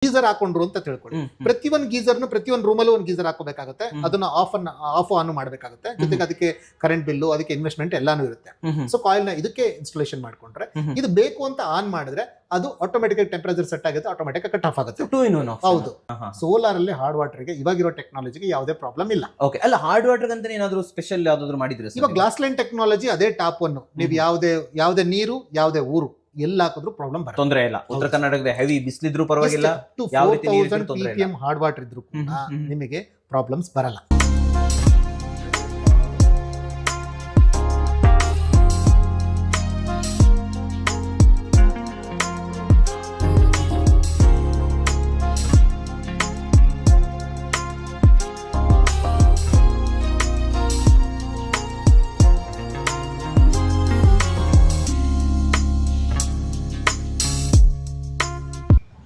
Geyser ಹಾಕೊಂಡ್ರು ಅಂತ ತಿಳ್ಕೊಳ್ಳಿ. ಪ್ರತಿಯೊಂದು ಗೀಸರ್ನು ಪ್ರತಿಯೊಂದು ರೂಮಲ್ಲೂ ಒಂದು ಗೀಸರ್ ಹಾಕೋಬೇಕಾಗುತ್ತೆ. ಅದನ್ನ ಆಫ್ ಆನ್ ಮಾಡಬೇಕಾಗುತ್ತೆ. ಜೊತೆಗೆ ಅದಕ್ಕೆ ಕರೆಂಟ್ ಬಿಲ್ಲು, ಅದಕ್ಕೆ ಇನ್ವೆಸ್ಟ್ಮೆಂಟ್ ಎಲ್ಲಾನು ಇರುತ್ತೆ. ಸೊ ಕಾಯಿಲ್ ನ ಇದಕ್ಕೆ ಇನ್ಸ್ಟಾಲೇಷನ್ ಮಾಡ್ಕೊಂಡ್ರೆ, ಇದು ಬೇಕು ಅಂತ ಆನ್ ಮಾಡಿದ್ರೆ ಅದು ಆಟೋಮೆಟಿಕ್ ಟೆಂಪರೇಚರ್ ಸೆಟ್ ಆಗುತ್ತೆ, ಆಟೋಮೆಟಿಕ್ ಕಟ್ ಆಫ್ ಆಗುತ್ತೆ. ಹೌದು, ಸೋಲಾರ್ ಅಲ್ಲಿ ಹಾರ್ಡ್ ವಾಟರ್ ಗೆ ಇವಾಗಿರೋ ಟೆಕ್ನಾಲಜಿಗೆ ಯಾವುದೇ ಪ್ರಾಬ್ಲಮ್ ಇಲ್ಲ. ಓಕೆ, ಅಲ್ಲ ಹಾರ್ಡ್ ವಾಟರ್ ಅಂತ ಏನಾದ್ರು ಸ್ಪೆಷಲ್ ಯಾವ್ದಾದ್ರು ಮಾಡಿದ್ರೆ ಇವಾಗ ಗ್ಲಾಸ್ ಲೈನ್ ಟೆಕ್ನಾಲಜಿ ಅದೇ ಟಾಪ್ ಒನ್. ನೀವು ಯಾವುದೇ ನೀರು, ಯಾವುದೇ ಊರು ಎಲ್ಲ ಹಾಕಿದ್ರು ಪ್ರಾಬ್ಲಮ್ ಬರಲ್ಲ, ತೊಂದರೆ ಇಲ್ಲ. ಉತ್ತರ ಕರ್ನಾಟಕದ ಹೆವಿ ಬಿಸಿಲಿದ್ರು ಪರವಾಗಿಲ್ಲ, 4000 ppm ಹಾರ್ಡ್ ವಾಟರ್ ಇದ್ರು ಕೂಡ ನಿಮಗೆ ಪ್ರಾಬ್ಲಮ್ಸ್ ಬರಲ್ಲ.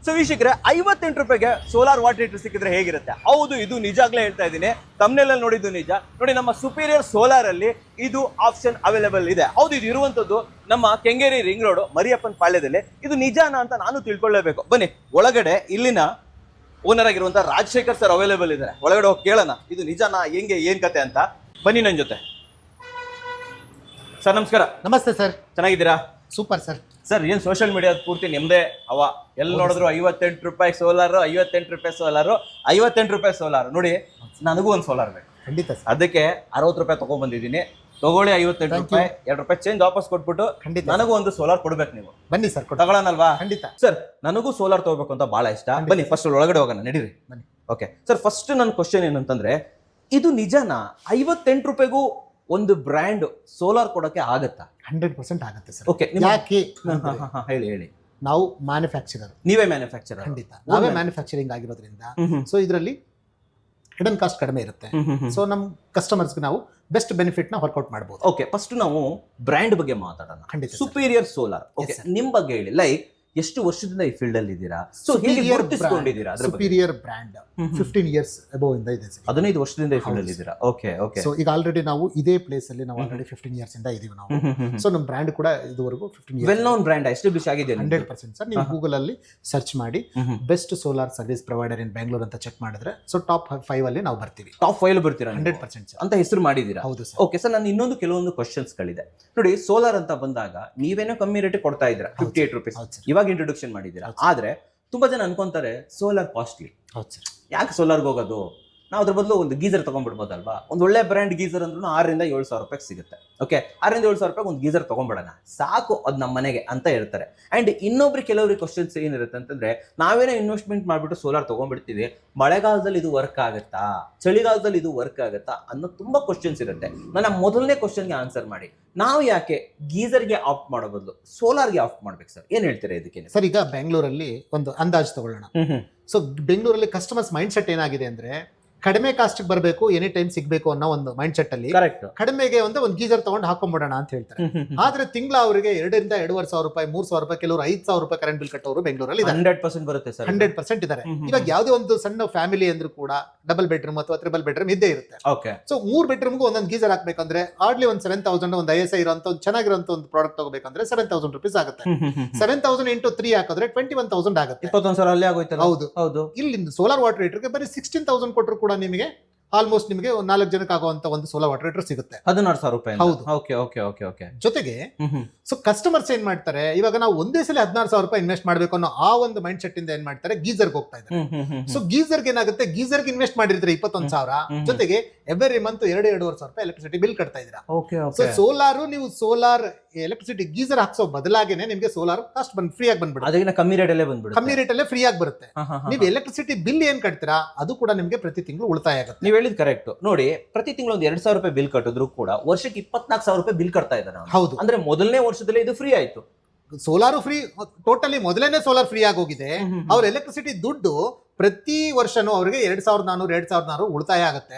ಸೊ ವೀಕ್ಷಕರೇ, 58 ರೂಪಾಯಿಗೆ ಸೋಲಾರ್ ವಾಟರ್ ಹೀಟರ್ ಸಿಕ್ಕಿದ್ರೆ ಹೇಗಿರುತ್ತೆ? ಹೌದು, ಇದು ನಿಜಾಗ್ಲೇ ಹೇಳ್ತಾ ಇದ್ದೀನಿ. ತಮ್ಮನೆಲ್ಲ ನೋಡಿದ್ದು ನಿಜ. ನೋಡಿ, ನಮ್ಮ ಸುಪೀರಿಯರ್ ಸೋಲಾರ್ ಅಲ್ಲಿ ಇದು ಆಪ್ಷನ್ ಅವೈಲೇಬಲ್ ಇದೆ. ಹೌದು, ಇದು ಇರುವಂತದ್ದು ನಮ್ಮ ಕೆಂಗೇರಿ ರಿಂಗ್ ರೋಡ್ ಮರಿಯಪ್ಪನ್ ಪಾಳ್ಯದಲ್ಲಿ. ಇದು ನಿಜಾನ ಅಂತ ನಾನು ತಿಳ್ಕೊಳ್ಳೇಬೇಕು. ಬನ್ನಿ, ಒಳಗಡೆ ಇಲ್ಲಿನ ಓನರ್ ಆಗಿರುವಂತ ರಾಜಶೇಖರ್ ಸರ್ ಅವೈಲೇಬಲ್ ಇದ್ದಾರೆ. ಒಳಗಡೆ ಹೋಗಿ ಕೇಳೋಣ ಇದು ನಿಜಾನ, ಹೆಂಗೆ, ಏನ್ ಕತೆ ಅಂತ. ಬನ್ನಿ ನನ್ನ ಜೊತೆ. ಸರ್ ನಮಸ್ಕಾರ. ನಮಸ್ತೆ ಸರ್, ಚೆನ್ನಾಗಿದ್ದೀರಾ? Super sir. ಸರ್, ಏನ್ ಸೋಷಿಯಲ್ ಮೀಡಿಯಾದ ಪೂರ್ತಿ ನಿಮ್ದೇ ಅವ, ಎಲ್ಲಿ ನೋಡಿದ್ರು 58 ರೂಪಾಯಿ ಸೋಲಾರು, 58 ರೂಪಾಯಿ ಸೋಲಾರು, 58 ರೂಪಾಯಿ ಸೋಲಾರ್. ನೋಡಿ, ನನಗೂ ಒಂದು ಸೋಲಾರ್ ಬೇಕು. ಖಂಡಿತ ಸರ್. ಅದಕ್ಕೆ 60 ರೂಪಾಯಿ ತಗೊಂಡ್ಬಂದಿದ್ದೀನಿ. ತಗೊಳ್ಳಿ 58 ರೂಪಾಯಿ, 2 ರೂಪಾಯಿ ಚೇಂಜ್ ವಾಪಸ್ ಕೊಟ್ಬಿಟ್ಟು ಖಂಡಿತ ನನಗೂ ಒಂದು ಸೋಲಾರ್ ಕೊಡ್ಬೇಕು ನೀವು. ಬನ್ನಿ ಸರ್, ತಗೊಳ್ಳೋಣಲ್ವಾ? ಖಂಡಿತ ಸರ್, ನನಗೂ ಸೋಲಾರ್ ತಗೋಬೇಕು ಅಂತ ಬಹಳ ಇಷ್ಟ. ಬನ್ನಿ ಫಸ್ಟ್ ಒಳಗಡೆ ಹೋಗೋಣ, ನಡೀರಿ. ಬನ್ನಿ. ಓಕೆ ಸರ್, ಫಸ್ಟ್ ನನ್ನ ಕ್ವಶನ್ ಏನಂತಂದ್ರೆ, ಇದು ನಿಜನಾ 58 ರೂಪಾಯಿಗೂ ಒಂದು ಬ್ರ್ಯಾಂಡ್ ಸೋಲಾರ್ ಕೊಡಕ್ಕೆ ಆಗತ್ತಾ? 100% ಆಗುತ್ತೆ ಸರ್. ಓಕೆ, ಯಾಕೆ ಹೇಳಿ. ನಾವು ಮ್ಯಾನುಫ್ಯಾಕ್ಚರರ್, ನೀವೇ ಮ್ಯಾನುಫ್ಯಾಕ್ಚರರ್? ಖಂಡಿತ ನಾವೇ ಮ್ಯಾನುಫ್ಯಾಕ್ಚರಿಂಗ್ ಆಗಿರೋದ್ರಿಂದ ಸೊ ಇದರಲ್ಲಿ ಹಿಡನ್ ಕಾಸ್ಟ್ ಕಡಿಮೆ ಇರುತ್ತೆ. ಸೊ ನಮ್ ಕಸ್ಟಮರ್ಸ್ಗೆ ನಾವು ಬೆಸ್ಟ್ ಬೆನಿಫಿಟ್ ನ ವರ್ಕೌಟ್ ಮಾಡಬಹುದು. ಓಕೆ, ಫಸ್ಟ್ ನಾವು ಬ್ರ್ಯಾಂಡ್ ಬಗ್ಗೆ ಮಾತಾಡೋಣ. ಖಂಡಿತ. ಸುಪೀರಿಯರ್ ಸೋಲಾರ್, ಓಕೆ, ನಿಮ್ ಬಗ್ಗೆ ಹೇಳಿ. ಲೈಕ್ ಎಷ್ಟು ವರ್ಷದಿಂದ ಈ ಫೀಲ್ಡ್ ಅಲ್ಲಿ ಇದ್ದೀರಾ? ಸೊ ಹೇಗೆ ಗುರುತಿಸಿಕೊಂಡಿದ್ದೀರಾ? ಸುಪೀರಿಯರ್ ಬ್ರ್ಯಾಂಡ್ 15 ಇಯರ್ಸ್ ಅಬೌವ್ ಇಂದ ಇದೆ ಸರ್. 15 ವರ್ಷದಿಂದ ಈ ಫೀಲ್ಡ್ ಅಲ್ಲಿ ಇದ್ದೀರಾ? ಓಕೆ. ಸೊ ಈಗ ಆಲ್ರೆಡಿ ನಾವು ಇದೇ ಪ್ಲೇಸ್ ಅಲ್ಲಿ ನಾವು ಆಲ್ರೆಡಿ 15 ಇಯರ್ಸ್ ಇಂದ ಇದೀವಿ ನಾವು. ಸೊ ನಮ್ಮ ಬ್ರ್ಯಾಂಡ್ ಕೂಡ ಇದುವರೆಗೂ 15 years well known brand establish ಆಗಿದೆ. 100% ಸರ್. ನೀವು ಗೂಗಲ್ ಅಲ್ಲಿ ಸರ್ಚ್ ಮಾಡಿ ಬೆಸ್ಟ್ ಸೋಲಾರ್ ಸರ್ವಿಸ್ ಪ್ರೊವೈಡರ್ ಇನ್ ಬ್ಯಾಂಗ್ಳೂರ್ ಅಂತ ಚೆಕ್ ಮಾಡಿದ್ರೆ ಸೊ ಟಾಪ್ 5 ಅಲ್ಲಿ ನಾವು ಬರ್ತೀವಿ. ಟಾಪ್ 5 ಬರ್ತೀರಾ? 100% ಸರ್ ಅಂತ ಹೆಸರು ಮಾಡಿದೀರಾ? ಹೌದು ಸರ್. ಓಕೆ ಸರ್, ನಾನು ಇನ್ನೊಂದು ಕೆಲವೊಂದು ಕ್ವಶನ್ಸ್ ಗಳಿದೆ. ನೋಡಿ, ಸೋಲಾರ್ ಅಂತ ಬಂದಾಗ ನೀವೇನೋ ಕಮ್ಮಿ ರೇಟ್ ಕೊಡ್ತಾ ಇದ್ದೀರಾ, 58 ರೂಪೀಸ್ ಇವಾಗ ಇಂಟ್ರೊಡಕ್ಷನ್ ಮಾಡಿದ್ದೀರಾ. ಆದ್ರೆ ತುಂಬಾ ಜನ ಅನ್ಕೊಂತಾರೆ ಸೋಲಾರ್ ಕಾಸ್ಟ್ಲಿ. ಹೌದು ಸರ್. ಯಾಕೆ ಸೋಲಾರ್ಗೆ ಹೋಗೋದು? ನಾವು ಅದ್ರ ಬದಲು ಒಂದು ಗೀಸರ್ ತಗೊಂಡ್ಬಿಡ್ಬೋದಲ್ವಾ? ಒಂದು ಒಳ್ಳೆ ಬ್ರ್ಯಾಂಡ್ ಗೀಸರ್ ಅಂದ್ರೂ 6,000 to 7,000 ರೂಪಾಯಿ ಸಿಗುತ್ತೆ. ಓಕೆ, 6,000 to 7,000 ರೂಪಾಯಿ ಒಂದು ಗೀಸರ್ ತಗೊಂಡ್ಬಿಡೋಣ, ಸಾಕು ಅದು ನಮ್ಮ ಮನೆಗೆ ಅಂತ ಹೇಳ್ತಾರೆ. ಅಂಡ್ ಇನ್ನೊಬ್ರು ಕೆಲವ್ರಿಗೆ ಕ್ವಶನ್ಸ್ ಏನಿರುತ್ತೆ ಅಂತಂದ್ರೆ, ನಾವೇನೋ ಇನ್ವೆಸ್ಟ್ಮೆಂಟ್ ಮಾಡ್ಬಿಟ್ಟು ಸೋಲಾರ್ ತಗೊಂಡ್ಬಿಡ್ತೀವಿ, ಮಳೆಗಾಲದಲ್ಲಿ ಇದು ವರ್ಕ್ ಆಗುತ್ತಾ, ಚಳಿಗಾಲದಲ್ಲಿ ಇದು ವರ್ಕ್ ಆಗುತ್ತಾ ಅನ್ನೋ ತುಂಬಾ ಕ್ವಶನ್ಸ್ ಇರುತ್ತೆ. ನನ್ನ ಮೊದಲನೇ ಕ್ವಶನ್ಗೆ ಆನ್ಸರ್ ಮಾಡಿ. ನಾವು ಯಾಕೆ ಗೀಸರ್ಗೆ ಆಫ್ ಮಾಡೋ ಬದಲು ಸೋಲಾರ್ಗೆ ಆಫ್ ಮಾಡ್ಬೇಕು ಸರ್? ಏನ್ ಹೇಳ್ತೀರಾ ಇದಕ್ಕೆ ಸರ್? ಈಗ ಬೆಂಗಳೂರಲ್ಲಿ ಒಂದು ಅಂದಾಜು ತಗೊಳ್ಳೋಣ. ಸೊ ಬೆಂಗಳೂರಲ್ಲಿ ಕಸ್ಟಮರ್ಸ್ ಮೈಂಡ್ ಸೆಟ್ ಏನಾಗಿದೆ ಅಂದ್ರೆ, ಕಡಿಮೆ ಕಾಸ್ಟ್ ಬರಬೇಕು, ಎನಿ ಟೈಮ್ ಸಿಗ್ಬೇಕು ಅನ್ನೋ ಒಂದು ಮೈಂಡ್ ಸೆಟ್ ಅಲ್ಲಿ ಕಡಿಮೆಗೆ ಒಂದು ಗೀಸರ್ ತಗೊಂಡು ಹಾಕೊಂಡ್ಬಿಡೋಣ ಅಂತ ಹೇಳ್ತಾರೆ. ಆದ್ರೆ ತಿಂಗಳ ಅವರಿಗೆ 2,000 to 2,500 ರೂಪಾಯಿ, 3,000 ರೂಪಾಯಿ, ಕೆಲವರು 5,000 ರೂಪಾಯಿ ಕರೆಂಟ್ ಬಿಲ್ ಕಟ್ಟೋರು ಬೆಂಗಳೂರಲ್ಲಿ 100% ಬರುತ್ತೆ ಸರ್. 100% ಇದ್ದಾರೆ. ಇವಾಗ ಯಾವುದೇ ಒಂದು ಸಣ್ಣ ಫ್ಯಾಮಿಲಿ ಅಂದ್ರೂ ಕೂಡ ಡಬಲ್ ಬೆಡ್ರೂಮ್ ಅಥವಾ ಟ್ರಿಬಲ್ ಬೆಡ್ರೂಮ್ ಇದ್ದೇ ಇರುತ್ತೆ. ಸೊ 3 ಬೆಡ್ರೂಮ್ಗೂ ಒಂದೊಂದು ಗೀಸರ್ ಹಾಕ್ಬೇಕಂದ್ರೆ ಆರ್ಡ್ಲಿ ಒಂದು 7,000, ಒಂದು ISI ಇರೋಂಥ ಒಂದು ಚೆನ್ನಾಗಿರೋಂಥ ಒಂದು ಪ್ರಾಡಕ್ಟ್ ತಗೋಬೇಕಂದ್ರೆ 7,000 ರೂಪೀಸ್ ಆಗುತ್ತೆ. 7,000 into 3 ಹಾಕಿದ್ರೆ 21,000 ಆಗುತ್ತೆ. 21,000 ಅಲ್ಲೇ ಆಗೋಯ್ತಲ್ಲ? ಹೌದು. ಇಲ್ಲಿ ಸೋಲಾರ್ ವಾಟರ್ ಹೀಟರ್ಗೆ ಬರೀ 16,000 ಕೊಟ್ಟರು ಕೂಡ ನಿಮಗೆ ಆಲ್ಮೋಸ್ಟ್ ನಿಮಗೆ 4 ಜನಕ್ಕೆ ಆಗುವಂತ ಒಂದು ಸೋಲಾರ್ ವಾಟರ್ ಹೀಟರ್ ಸಿಗುತ್ತೆ. 16,000 ರೂಪಾಯಿ. ಹೌದು. ಓಕೆ. ಜೊತೆಗೆ ಸೊ ಕಸ್ಟಮರ್ಸ್ ಏನ್ ಮಾಡ್ತಾರೆ, ಇವಾಗ ನಾವು ಒಂದೇ ಸಲ 16,000 ರೂಪಾಯಿ ಇನ್ವೆಸ್ಟ್ ಮಾಡ್ಬೇಕು ಅನ್ನೋ ಆ ಒಂದು ಮೈಂಡ್ ಸೆಟ್ ಇಂದ ಏನ್ ಮಾಡ್ತಾರೆ, ಗೀಸರ್ಗೆ ಹೋಗ್ತಾ ಇದ್ದಾರೆ. ಸೊ ಗೀಸರ್ಗೆ ಏನಾಗುತ್ತೆ, ಗೀಸರ್ಗೆ ಇನ್ವೆಸ್ಟ್ ಮಾಡಿದ್ರೆ 21,000, ಜೊತೆಗೆ ಎವ್ರಿ ಮಂತ್ 2,500 ರೂಪಾಯಿ ಎಲೆಕ್ಟ್ರಿಸಿಟಿ ಬಿಲ್ ಕಟ್ತಾ ಇದ್ದೀರಾ. ಸೊ ಸೋಲಾರ್, ನೀವು ಸೋಲಾರ್ ಎಲೆಕ್ಟ್ರಿಸಿಟಿ ಗೀಸರ್ ಹಾಕ್ಸೋ ಬದಲಾಗಿನೇ ನಿಮಗೆ ಸೋಲಾರ್ ಕಾಸ್ಟ್ ಫ್ರೀ ಆಗಿ ಬಂದ್ಬಿಡುತ್ತೆ. ಕಮ್ಮಿ ರೇಟ್ ಅಲ್ಲೇ ಫ್ರೀ ಆಗಿ ಬರುತ್ತೆ. ನೀವು ಎಲೆಕ್ಟ್ರಿಸಿಟಿ ಬಿಲ್ ಏನ್ ಕಟ್ತೀರಾ ಅದು ಕೂಡ ನಿಮಗೆ ಪ್ರತಿ ತಿಂಗಳು ಉಳಿತಾಯ ಆಗುತ್ತೆ. ನೀವು ಹೇಳಿದ್ ಕರೆಕ್ಟ್. ನೋಡಿ, ಪ್ರತಿ ತಿಂಗಳು ಒಂದು 2,000 ರೂಪಾಯಿ ಬಿಲ್ ಕಟ್ಟಿದ್ರು ಕೂಡ ವರ್ಷಕ್ಕೆ 24,000 ರೂಪಾಯಿ ಬಿಲ್ ಕಟ್ತಾ ಇದ್ದಾರೆ. ಹೌದು. ಅಂದ್ರೆ ಮೊದಲನೇ ವರ್ಷದಲ್ಲಿ ಇದು ಫ್ರೀ ಆಯ್ತು. ಸೋಲಾರು ಫ್ರೀ, ಟೋಟಲಿ ಮೊದಲನೇ ಸೋಲಾರ್ ಫ್ರೀ ಆಗೋಗಿದೆ. ಅವ್ರ ಎಲೆಕ್ಟ್ರಿಸಿಟಿ ದುಡ್ಡು ಪ್ರತಿ ವರ್ಷನೂ ಅವರಿಗೆ 2,400 ಉಳಿತಾಯ ಆಗುತ್ತೆ.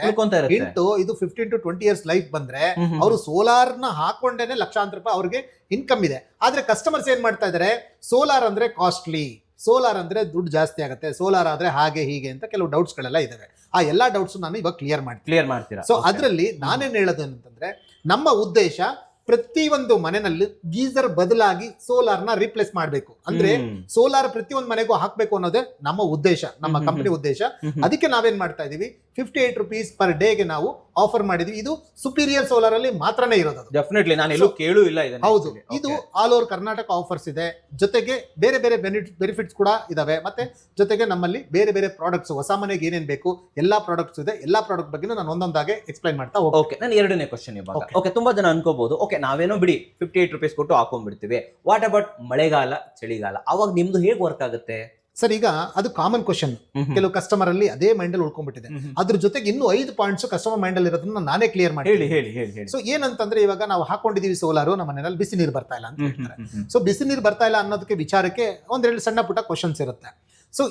ಇಂಟು ಇದು 15 to 20 years ಲೈಫ್ ಬಂದ್ರೆ ಅವರು ಸೋಲಾರ್ ನ ಹಾಕೊಂಡೇನೆ ಲಕ್ಷಾಂತರ ರೂಪಾಯಿ ಅವ್ರಿಗೆ ಇನ್ಕಮ್ ಇದೆ. ಆದ್ರೆ ಕಸ್ಟಮರ್ಸ್ ಏನ್ ಮಾಡ್ತಾ ಇದಾರೆ, ಸೋಲಾರ್ ಅಂದ್ರೆ ಕಾಸ್ಟ್ಲಿ, ಸೋಲಾರ್ ಅಂದ್ರೆ ದುಡ್ಡು ಜಾಸ್ತಿ ಆಗುತ್ತೆ, ಸೋಲಾರ್ ಆದ್ರೆ ಹಾಗೆ ಹೀಗೆ ಅಂತ ಕೆಲವು ಡೌಟ್ಸ್ ಗಳೆಲ್ಲ ಇದಾವೆ. ಆ ಎಲ್ಲಾ ಡೌಟ್ಸ್ ನಾನು ಇವಾಗ ಕ್ಲಿಯರ್ ಮಾಡ್ತೀನಿ. ಮಾಡ್ತೀರಾ? ಸೊ ಅದ್ರಲ್ಲಿ ನಾನೇನ್ ಹೇಳೋದು ಅಂತಂದ್ರೆ, ನಮ್ಮ ಉದ್ದೇಶ ಪ್ರತಿಯೊಂದು ಮನೆಯಲ್ಲಿ ಗೀಸರ್ ಬದಲಾಗಿ ಸೋಲಾರ್ ನ ರಿಪ್ಲೇಸ್ ಮಾಡಬೇಕು. ಅಂದ್ರೆ ಸೋಲಾರ್ ಪ್ರತಿಯೊಂದು ಮನೆಗೂ ಹಾಕ್ಬೇಕು ಅನ್ನೋದೇ ನಮ್ಮ ಉದ್ದೇಶ, ನಮ್ಮ ಕಂಪನಿ ಉದ್ದೇಶ. ಅದಕ್ಕೆ ನಾವೇನ್ ಮಾಡ್ತಾ ಇದೀವಿ, 58 rupees per day ಗೆ ನಾವು ಆಫರ್ ಮಾಡಿದ್ವಿ. ಇದು ಸುಪೀರಿಯರ್ ಸೋಲಾರ್ ಅಲ್ಲಿ ಮಾತ್ರನೇ ಇರೋದು. ಡೆಫಿನೆಟ್ಲಿ ನಾನು ಎಲ್ಲೂ ಕೇಳೂ ಇಲ್ಲ ಇದನ್ನ. ಹೌದು, ಇದು ಆಲ್ ಓವರ್ ಕರ್ನಾಟಕ ಆಫರ್ಸ್ ಇದೆ. ಜೊತೆಗೆ ಬೇರೆ ಬೇರೆ ಬೆನಿಫಿಟ್ಸ್ ಕೂಡ ಇದಾವೆ. ಮತ್ತೆ ಜೊತೆಗೆ ನಮ್ಮಲ್ಲಿ ಬೇರೆ ಬೇರೆ ಪ್ರಾಡಕ್ಟ್ಸ್, ಹೊಸ ಮನೆಗೆ ಏನೇನ್ ಬೇಕು ಎಲ್ಲಾ ಪ್ರಾಡಕ್ಟ್ಸ್ ಇದೆ. ಎಲ್ಲಾ ಪ್ರಾಡಕ್ಟ್ ಬಗ್ಗೆ ನಾನು ಒಂದೊಂದಾಗೆ ಎಕ್ಸ್ಪ್ಲೈನ್ ಮಾಡ್ತಾ ಹೋಗ್ತೀನಿ. ಓಕೆ, ನಾನು ಎರಡನೇ ಕ್ವಶನ್ ಇವಾಗ. ಓಕೆ, ತುಂಬಾ ಜನ ಅನ್ಕೋಬಹುದು, ಓಕೆ ನಾವೇನೋ ಬಿಡಿ 58 rupees ಕೊಟ್ಟು ಹಾಕೊಂಡ್ಬಿಡ್ತೀವಿ, ವಾಟ್ ಅಬೌಟ್ ಮಳೆಗಾಲ ಚಳಿಗಾಲ, ಅವಾಗ ನಿಮ್ದು ಹೇಗೆ ವರ್ಕ್ ಆಗುತ್ತೆ ಸರ್? ಈಗ ಅದು ಕಾಮನ್ ಕ್ವಶನ್, ಕೆಲವು ಕಸ್ಟಮರ್ ಅಲ್ಲಿ ಅದೇ ಮೈಂಡ್ ಅಲ್ಲಿ ಉಳ್ಕೊಂಡ್ಬಿಟ್ಟಿದೆ. ಅದ್ರ ಜೊತೆಗೆ ಇನ್ನೂ 5 ಪಾಯಿಂಟ್ಸ್ ಕಸ್ಟಮರ್ ಮೈಂಡ್ ಅಲ್ಲಿ ಇರೋದನ್ನ ನಾನೇ ಕ್ಲಿಯರ್ ಮಾಡಿ ಹೇಳಿ. ಸೊ ಏನಂತಂದ್ರೆ, ಇವಾಗ ನಾವು ಹಾಕೊಂಡಿದೀವಿ ಸೋಲಾರು, ನಮ್ಮ ಮನೆಯಲ್ಲಿ ಬಿಸಿ ನೀರು ಬರ್ತಾ ಇಲ್ಲ ಅಂತ ಹೇಳ್ತಾರೆ. ಸೊ ಬಿಸಿ ನೀರು ಬರ್ತಾ ಇಲ್ಲ ಅನ್ನೋದಕ್ಕೆ ವಿಚಾರಕ್ಕೆ ಒಂದೆರಡು ಸಣ್ಣ ಪುಟ್ಟ ಕ್ವಶನ್ಸ್ ಇರುತ್ತೆ. ಸೊ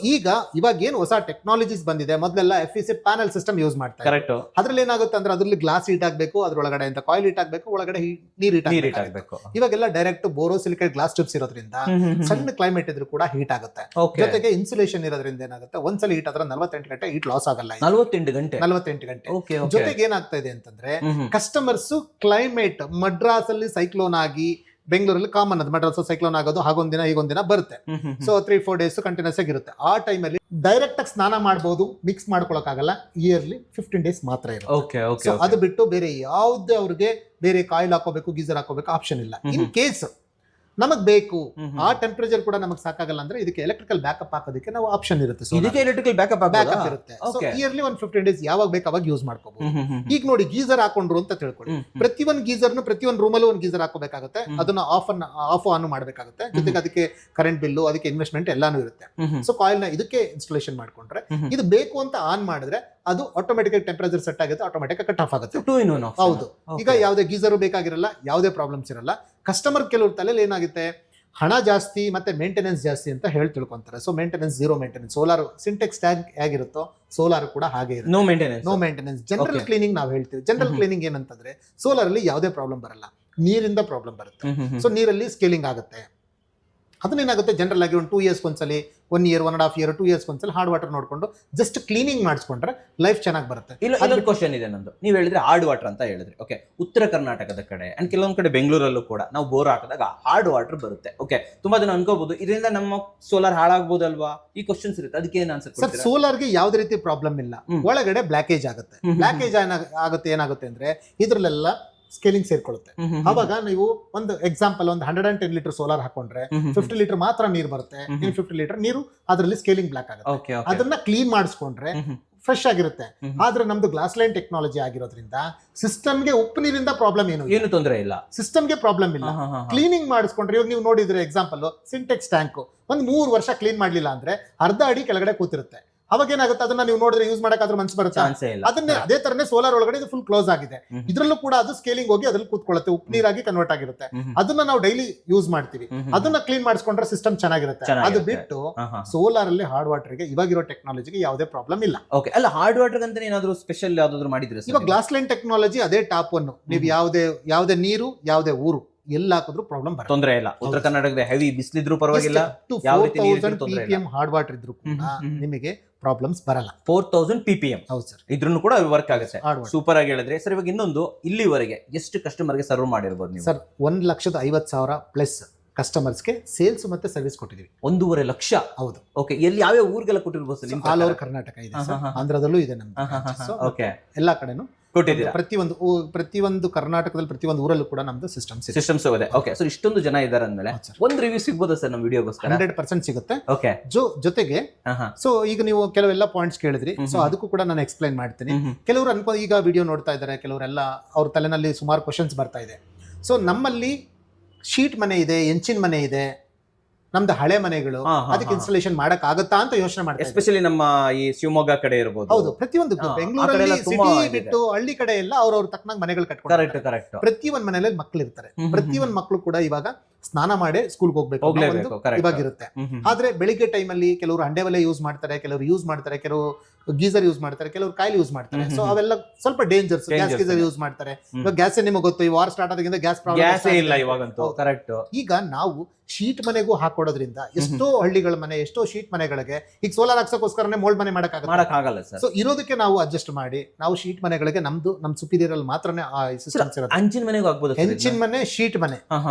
ಇವಾಗ ಏನು ಹೊಸ ಟೆಕ್ನಾಲಜೀಸ್ ಬಂದಿದೆ, ಮೊದಲೆಲ್ಲ FEC ಪ್ಯಾನಲ್ ಸಿಸ್ಟಮ್ ಯೂಸ್ ಮಾಡ್ತಾರೆ. ಕರೆಕ್ಟ್. ಅದ್ರಲ್ಲಿ ಏನಾಗುತ್ತೆ ಅಂದ್ರೆ, ಅದ್ರಲ್ಲಿ ಗ್ಲಾಸ್ ಹೀಟ್ ಆಗ್ಬೇಕು, ಅದ್ರೊಳಗಡೆ ಅಂತ ಕಾಯಿಲ್ ಹೀಟ್ ಆಗ್ಬೇಕು, ಒಳಗಡೆ ನೀರ್ ಹೀಟ್ ಆಗ್ಬೇಕು. ಇವಾಗೆಲ್ಲ ಡೈರೆಕ್ಟ್ ಬೋರೋಸಿಲಿಕೇಟ್ ಗ್ಲಾಸ್ ಟ್ಯೂಬ್ಸ್ ಇರೋದ್ರಿಂದ ಸಣ್ಣ ಕ್ಲೈಮೇಟ್ ಇದ್ರೂ ಕೂಡ ಹೀಟ್ ಆಗುತ್ತೆ. ಜೊತೆಗೆ ಇನ್ಸುಲೇಷನ್ ಇರೋದ್ರಿಂದ ಏನಾಗುತ್ತೆ, ಒಂದ್ಸಲ ಹೀಟ್ ಆದ್ರೆ 48 ಗಂಟೆ ಹೀಟ್ ಲಾಸ್ ಆಗಲ್ಲ. 48 ಗಂಟೆ. ಜೊತೆಗೆ ಏನಾಗ್ತಾ ಇದೆ ಅಂತಂದ್ರೆ, ಕಸ್ಟಮರ್ಸ್ ಕ್ಲೈಮೇಟ್ ಮಡ್ರಾಸ್ ಅಲ್ಲಿ ಸೈಕ್ಲೋನ್ ಆಗಿ, ಬೆಂಗಳೂರಲ್ಲಿ ಕಾಮನ್ ಅದು ಮಡ್ರಾಸ್ ಸೈಕ್ಲೋನ್ ಆಗೋದು, ಹಾಗೊಂದಿನ ಹೀಗೊಂದಿನ ಬರುತ್ತೆ. ಸೊ 3-4 days ಕಂಟಿನ್ಯೂಸ್ ಆಗಿರುತ್ತೆ. ಆ ಟೈಮಲ್ಲಿ ಡೈರೆಕ್ಟ್ ಆಗಿ ಸ್ನಾನ ಮಾಡಬಹುದು, ಮಿಕ್ಸ್ ಮಾಡ್ಕೊಳಕ್ಕಾಗಲ್ಲ. ಇಯರ್ಲಿ 15 days ಮಾತ್ರ ಇರುತ್ತೆ. ಅದು ಬಿಟ್ಟು ಬೇರೆ ಯಾವ್ದು ಅವ್ರಿಗೆ ಬೇರೆ ಕಾಯಿಲ್ ಹಾಕೋಬೇಕು, ಗೀಸರ್ ಹಾಕೋಬೇಕು ಆಪ್ಷನ್ ಇಲ್ಲ. ಇನ್ ಕೇಸ್ ನಮಗ್ ಬೇಕು, ಆ ಟೆಂಪರೇಚರ್ ಕೂಡ ನಮಗ್ ಸಾಕಾಗಲ್ಲ ಅಂದ್ರೆ, ಇದಕ್ಕೆ ಎಲೆಕ್ಟ್ರಿಕಲ್ ಬ್ಯಾಕಪ್ ಹಾಕೋದಕ್ಕೆ ನಾವು ಆಪ್ಷನ್ ಇರುತ್ತೆ. ಎಲೆಕ್ಟ್ರಿಕಲ್ ಬ್ಯಾಕಪ್ ಇರುತ್ತೆ. ಇಯರ್ಲಿ 15 days ಯಾವಾಗ ಬೇಕು ಅವಾಗ ಯೂಸ್ ಮಾಡ್ಕೋಬಹುದು. ಈಗ ನೋಡಿ, ಗೀಸರ್ ಹಾಕೊಂಡ್ರು ಅಂತ ತಿಳ್ಕೊಳ್ಳಿ, ಪ್ರತಿಯೊಂದು ಗೀಸರ್ನು ಪ್ರತಿಯೊಂದು ರೂಮಲ್ಲೂ ಒಂದು ಗೀಸರ್ ಹಾಕೋಬೇಕಾಗುತ್ತೆ. ಅದನ್ನ ಆಫ್ ಆನ್ ಮಾಡಬೇಕಾಗುತ್ತೆ. ಜೊತೆಗೆ ಅದಕ್ಕೆ ಕರೆಂಟ್ ಬಿಲ್ಲು, ಅದಕ್ಕೆ ಇನ್ವೆಸ್ಟ್ಮೆಂಟ್ ಎಲ್ಲಾನು ಇರುತ್ತೆ. ಸೊ ಕಾಯಿಲ್ ನ ಇದಕ್ಕೆ ಇನ್ಸ್ಟಾಲೇಷನ್ ಮಾಡ್ಕೊಂಡ್ರೆ, ಇದು ಬೇಕು ಅಂತ ಆನ್ ಮಾಡಿದ್ರೆ ಅದು ಆಟೋಮೆಟಿಕ್ ಟೆಂಪರೇಚರ್ ಸೆಟ್ ಆಗುತ್ತೆ, ಆಟೋಮೆಟಿಕ್ ಕಟ್ ಆಫ್ ಆಗುತ್ತೆ. ಹೌದು. ಈಗ ಯಾವುದೇ ಗೀಸರ್ ಬೇಕಾಗಿರಲ್ಲ, ಯಾವುದೇ ಪ್ರಾಬ್ಲಮ್ಸ್ ಇರಲ್ಲ. ಕಸ್ಟಮರ್ ಕೆಲವ್ರ ತಲೆಯಲ್ಲಿ ಏನಾಗುತ್ತೆ, ಹಣ ಜಾಸ್ತಿ ಮತ್ತೆ ಮೇಂಟೆನೆನ್ಸ್ ಜಾಸ್ತಿ ಅಂತ ಹೇಳಿ ತಿಳ್ಕೊಂತಾರೆ. So maintenance, zero maintenance. Solar Sintex tank ಹೇಗಿರುತ್ತೋ ಸೋಲಾರ್ ಕೂಡ ಹಾಗೆ ಇರುತ್ತೆ. No maintenance. ಜನರಲ್ ಕ್ಲೀನಿಂಗ್ ನಾವು ಹೇಳ್ತೀವಿ. ಜನರಲ್ ಕ್ಲೀನಿಂಗ್ ಏನಂತಂದ್ರೆ, ಸೋಲಾರ್ ಅಲ್ಲಿ ಯಾವುದೇ ಪ್ರಾಬ್ಲಮ್ ಬರಲ್ಲ, ನೀರಿಂದ ಪ್ರಾಬ್ಲಮ್ ಬರುತ್ತೆ. ಸೊ ನೀರಲ್ಲಿ ಸ್ಕೇಲಿಂಗ್ ಆಗುತ್ತೆ. ಅದನ್ನೇನಾಗುತ್ತೆ, ಜನರಲ್ ಆಗಿ ಒಂದು 2 years ಒಂದ್ಸಲಿ, 1 year, 1.5 year, 2 years ಒಂದ್ಸಲ ಹಾರ್ಡ್ ವಾಟರ್ ನೋಡ್ಕೊಂಡು ಜಸ್ಟ್ ಕ್ಲೀನಿಂಗ್ ಮಾಡಿಸ್ಕೊಂಡ್ರೆ ಲೈಫ್ ಚೆನ್ನಾಗಿ ಬರುತ್ತೆ. ಇನ್ನೊಂದು ಕ್ವಶನ್ ಇದೆ ನಂದು. ನೀವು ಹೇಳಿದ್ರೆ ಹಾರ್ಡ್ ವಾಟರ್ ಅಂತ ಹೇಳಿದ್ರಿ. ಓಕೆ, ಉತ್ತರ ಕರ್ನಾಟಕದ ಕಡೆ ಅಂಡ್ ಕೆಲವೊಂದ್ ಕಡೆ ಬೆಂಗಳೂರಲ್ಲೂ ಕೂಡ ನಾವು ಬೋರ್ ಹಾಕಿದಾಗ ಹಾರ್ಡ್ ವಾಟರ್ ಬರುತ್ತೆ. ಓಕೆ, ತುಂಬಾ ಜನ ಅನ್ಕೋಬಹುದು ಇದರಿಂದ ನಮ್ಮ ಸೋಲಾರ್ ಹಾಳಾಗಬಹುದಲ್ವಾ, ಈ ಕ್ವಶನ್ಸ್ ಇರುತ್ತೆ. ಅದಕ್ಕೆ ಏನ್ ಆನ್ಸರ್? ಸರ್, ಸೋಲಾರ್ಗೆ ಯಾವುದೇ ರೀತಿ ಪ್ರಾಬ್ಲಮ್ ಇಲ್ಲ. ಒಳಗಡೆ ಬ್ಲಾಕೇಜ್ ಆಗುತ್ತೆ. ಬ್ಲಾಕೇಜ್ ಆಗುತ್ತೆ, ಏನಾಗುತ್ತೆ ಅಂದ್ರೆ ಇದ್ರಲ್ಲೆಲ್ಲ ಸ್ಕೇಲಿಂಗ್ ಸೇರ್ಕೊಳ್ಳುತ್ತೆ. ಅವಾಗ ನೀವು ಒಂದು ಎಕ್ಸಾಂಪಲ್, ಒಂದು 110 ಲೀಟರ್ ಸೋಲಾರ್ ಹಾಕೊಂಡ್ರೆ 50 ಲೀಟರ್ ಮಾತ್ರ ನೀರು ಬರುತ್ತೆ. 50 ಲೀಟರ್ ನೀರು ಅದರಲ್ಲಿ ಸ್ಕೇಲಿಂಗ್ ಬ್ಲಾಕ್ ಆಗುತ್ತೆ. ಅದನ್ನ ಕ್ಲೀನ್ ಮಾಡಿಸ್ಕೊಂಡ್ರೆ ಫ್ರೆಶ್ ಆಗಿರುತ್ತೆ. ಆದ್ರೆ ನಮ್ದು ಗ್ಲಾಸ್ ಲೈನ್ ಟೆಕ್ನಾಲಜಿ ಆಗಿರೋದ್ರಿಂದ ಸಿಸ್ಟಮ್ಗೆ ಉಪ್ಪು ನೀರಿಂದ ಪ್ರಾಬ್ಲಮ್ ಏನು ತೊಂದರೆ ಇಲ್ಲ, ಸಿಸ್ಟಮ್ಗೆ ಪ್ರಾಬ್ಲಮ್ ಇಲ್ಲ. ಕ್ಲೀನಿಂಗ್ ಮಾಡಿಸ್ಕೊಂಡ್ರೆ, ಇವಾಗ ನೀವು ನೋಡಿದ್ರೆ ಎಕ್ಸಾಂಪಲ್, ಸಿಂಟೆಕ್ಸ್ ಟ್ಯಾಂಕ್ ಒಂದು 3 ವರ್ಷ ಕ್ಲೀನ್ ಮಾಡ್ಲಿಲ್ಲ ಅಂದ್ರೆ ಅರ್ಧ ಅಡಿ ಕೆಳಗಡೆ ಕೂತಿರುತ್ತೆ. ಅವಾಗ ಏನಾಗುತ್ತೆ, ಅದನ್ನ ನೀವು ನೋಡಿದ್ರೆ ಯೂಸ್ ಮಾಡಕ್ಕಾದ್ರೂ ಮನ್ಸು ಬರುತ್ತೆ. ಅದನ್ನೇ ಅದೇ ತರನೇ ಸೋಲಾರ್ ಒಳಗಡೆ ಇದು ಫುಲ್ ಕ್ಲೋಸ್ ಆಗಿದೆ. ಇದ್ರಲ್ಲೂ ಕೂಡ ಅದು ಸ್ಕೇಲಿಂಗ್ ಹೋಗಿ ಅದ್ರಲ್ಲಿ ಕೂತ್ಕೊಳ್ಳುತ್ತೆ, ಉಪ್ಪು ನೀರಾಗಿ ಕನ್ವರ್ಟ್ ಆಗಿರುತ್ತೆ. ಅದನ್ನ ನಾವು ಡೈಲಿ ಯೂಸ್ ಮಾಡ್ತೀವಿ. ಅದನ್ನ ಕ್ಲೀನ್ ಮಾಡಿಸ್ಕೊಂಡ್ರೆ ಸಿಸ್ಟಮ್ ಚೆನ್ನಾಗಿರುತ್ತೆ. ಅದು ಬಿಟ್ಟು ಸೋಲಾರ್ ಅಲ್ಲಿ ಹಾರ್ಡ್ ವಾಟರ್ ಗೆ ಇವಾಗಿರೋ ಟೆಕ್ನಾಲಜಿಗೆ ಯಾವುದೇ ಪ್ರಾಬ್ಲಮ್ ಇಲ್ಲ. ಓಕೆ, ಅಲ್ಲ ಹಾರ್ಡ್ ವಾಟರ್ ಅಂತ ಏನಾದ್ರು ಸ್ಪೆಷಲ್ ಯಾವ್ದಾದ್ರು ಮಾಡಿದ್ರೆ? ಇವಾಗ ಗ್ಲಾಸ್ ಲೈನ್ ಟೆಕ್ನಾಲಜಿ ಅದೇ ಟಾಪ್ ಒನ್. ನೀವು ಯಾವುದೇ ನೀರು, ಯಾವುದೇ ಊರು ಎಲ್ಲ ಹಾಕಿದ್ರು ಪ್ರಾಬ್ಲಮ್ ಬರುತ್ತೆ, ತೊಂದರೆ ಇಲ್ಲ. ಉತ್ತರ ಕನ್ನಡದ ಹೆವಿ ಬಿಸಿಲಿದ್ರು ಪರವಾಗಿಲ್ಲ, 4000 ppm ಹಾರ್ಡ್ ವಾಟರ್ ಇದ್ರು ಕೂಡ ನಿಮಗೆ ಪ್ರಾಬ್ಲಮ್ಸ್ ಬರಲ್ಲ. 4000 ppm. ಹೌದು ಸರ್, ಇದ್ರೂ ಕೂಡ ವರ್ಕ್ ಆಗುತ್ತೆ. ಸೂಪರ್ ಆಗಿ ಹೇಳಿದ್ರೆ ಸರ್. ಇವಾಗ ಇನ್ನೊಂದು, ಇಲ್ಲಿವರೆಗೆ ಎಷ್ಟು ಕಸ್ಟಮರ್ಗೆ ಸರ್ವ್ ಮಾಡಿರ್ಬೋದು ನೀವು? ಸರ್, 1,50,000 ಪ್ಲಸ್ ಕಸ್ಟಮರ್ಸ್ಗೆ ಸೇಲ್ಸ್ ಮತ್ತೆ ಸರ್ವಿಸ್ ಕೊಟ್ಟಿದ್ದೀವಿ. 1.5 ಲಕ್ಷ. ಹೌದು. ಓಕೆ, ಎಲ್ಲಿ ಯಾವ್ಯಾವ ಊರಿಗೆಲ್ಲ ಕೊಟ್ಟಿರ್ಬೋದು ಸರ್? ಆಲ್ ಓವರ್ ಕರ್ನಾಟಕ ಇದೆ, ಆಂಧ್ರದಲ್ಲೂ ಇದೆ ನಮ್ದು. ಓಕೆ, ಎಲ್ಲಾ ಕಡೆನೂ ಕೊಟ್ಟಿದ್ದೀರಾ? ಪ್ರತಿಯೊಂದು ಕರ್ನಾಟಕದಲ್ಲಿ ಪ್ರತಿಯೊಂದು ಊರಲ್ಲೂ ಕೂಡ ನಮ್ದು ಸಿಸ್ಟಮ್ಸ್ ಇದೆ. ಓಕೆ, ಸೊ ಇಷ್ಟೊಂದು ಜನ ಇದ್ದಾರೆ ಅಂದ್ಮೇಲೆ ಒಂದು ರಿವ್ಯೂ ಸಿಗ್ಬೋದಾ ಸರ್ ನಮ್ಮ ವಿಡಿಯೋಗೋಸ್ಕರ? 100% ಸಿಗುತ್ತೆ. ಓಕೆ, ಜೊತೆಗೆ ಸೊ ಈಗ ನೀವು ಕೆಲವೆಲ್ಲ ಪಾಯಿಂಟ್ಸ್ ಕೇಳಿದ್ರಿ, ಸೊ ಅದಕ್ಕೂ ಕೂಡ ನಾನು ಎಕ್ಸ್ಪ್ಲೈನ್ ಮಾಡ್ತೀನಿ. ಕೆಲವರು ಅನ್ಕೋ ಈಗ ವಿಡಿಯೋ ನೋಡ್ತಾ ಇದ್ದಾರೆ, ಕೆಲವರೆಲ್ಲ ಅವ್ರ ತಲೆನಲ್ಲಿ ಸುಮಾರು ಕ್ವಶನ್ಸ್ ಬರ್ತಾ ಇದೆ. ಸೊ ನಮ್ಮಲ್ಲಿ ಶೀಟ್ ಮನೆ ಇದೆ, ಎಂಚಿನ ಮನೆ ಇದೆ, ನಮ್ದು ಹಳೆ ಮನೆಗಳು, ಅದಕ್ಕೆ ಇನ್ಸ್ಟಾಲೇಷನ್ ಮಾಡಕ್ ಆಗುತ್ತಾ ಅಂತ ಯೋಚನೆ ಮಾಡ್ತಾರೆ. ಎಸ್ಪೆಷಲಿ ನಮ್ಮ ಈ ಶಿವಮೊಗ್ಗ ಕಡೆ ಇರಬಹುದು. ಹೌದು, ಪ್ರತಿಯೊಂದು ಬೆಂಗಳೂರಲ್ಲಿ ಸಿಟಿ ಬಿಟ್ಟು ಹಳ್ಳಿ ಕಡೆ ಎಲ್ಲ ಅವ್ರವ್ರ ತಕ್ಕನಾಗ ಮನೆಗಳು ಕಟ್ಕೊಂಡು, ಪ್ರತಿಯೊಂದು ಮನೆಯಲ್ಲಿ ಮಕ್ಳು ಇರ್ತಾರೆ. ಪ್ರತಿಯೊಂದು ಮಕ್ಳು ಕೂಡ ಇವಾಗ ಸ್ನಾನ ಮಾಡಿ ಸ್ಕೂಲ್ಗೆ ಹೋಗ್ಬೇಕು ಇವಾಗ ಇರುತ್ತೆ. ಆದ್ರೆ ಬೆಳಿಗ್ಗೆ ಟೈಮ್ ಅಲ್ಲಿ ಕೆಲವರು ಹಂಡೆ ಒಲೆ ಯೂಸ್ ಮಾಡ್ತಾರೆ, ಕೆಲವರು ಯೂಸ್ ಮಾಡ್ತಾರೆ, ಕೆಲವರು ಗೀಸರ್ ಯೂಸ್ ಮಾಡ್ತಾರೆ, ಕೆಲವರು ಕಾಯಿಲ್ ಯೂಸ್ ಮಾಡ್ತಾರೆ. ಸೊ ಅವೆಲ್ಲ ಸ್ವಲ್ಪ ಡೇಂಜರ್ಸ್. ಗ್ಯಾಸ್ ಗೀಸರ್ ಯೂಸ್ ಮಾಡ್ತಾರೆ. ಇವಾಗ ಗ್ಯಾಸ್ ನಿಮಗೆ ಗೊತ್ತು, ಈ ವಾರ್ ಸ್ಟಾರ್ಟ್ ಆದಾಗಿಂದ ಗ್ಯಾಸ್ ಪ್ರಾಬ್ಲಮ್ ಇಲ್ಲ ಇವಾಗಂತೂ. ಕರೆಕ್ಟ್. ಈಗ ನಾವು ಶೀಟ್ ಮನೆಗೂ ಹಾಕೊಡೋದ್ರಿಂದ ಎಷ್ಟೋ ಹಳ್ಳಿಗಳ ಮನೆ, ಎಷ್ಟೋ ಶೀಟ್ ಮನೆಗಳಿಗೆ ಈಗ ಸೋಲಾರ್ ಹಾಕ್ಸೋಕೋಸ್ಕರನೇ ಮೋಲ್ಡ್ ಮನೆ ಮಾಡಕ್ಕಾಗಲ್ಲ ಸರ್. ಸೊ ಇರೋದಕ್ಕೆ ನಾವು ಅಡ್ಜಸ್ಟ್ ಮಾಡಿ ನಾವು ಶೀಟ್ ಮನೆಗಳಿಗೆ ನಮ್ ಸುಪೀರಿಯರ್ ಅಲ್ಲಿ ಮಾತ್ರನೇ ಆ ಸಿಸ್ಟಮ್ಸ್ ಇರೋದು. ಹಂಚಿನ ಮನೆಗೂ ಆಗ್ಬೋದು, ಹೆಂಚಿನ ಮನೆ, ಶೀಟ್ ಮನೆ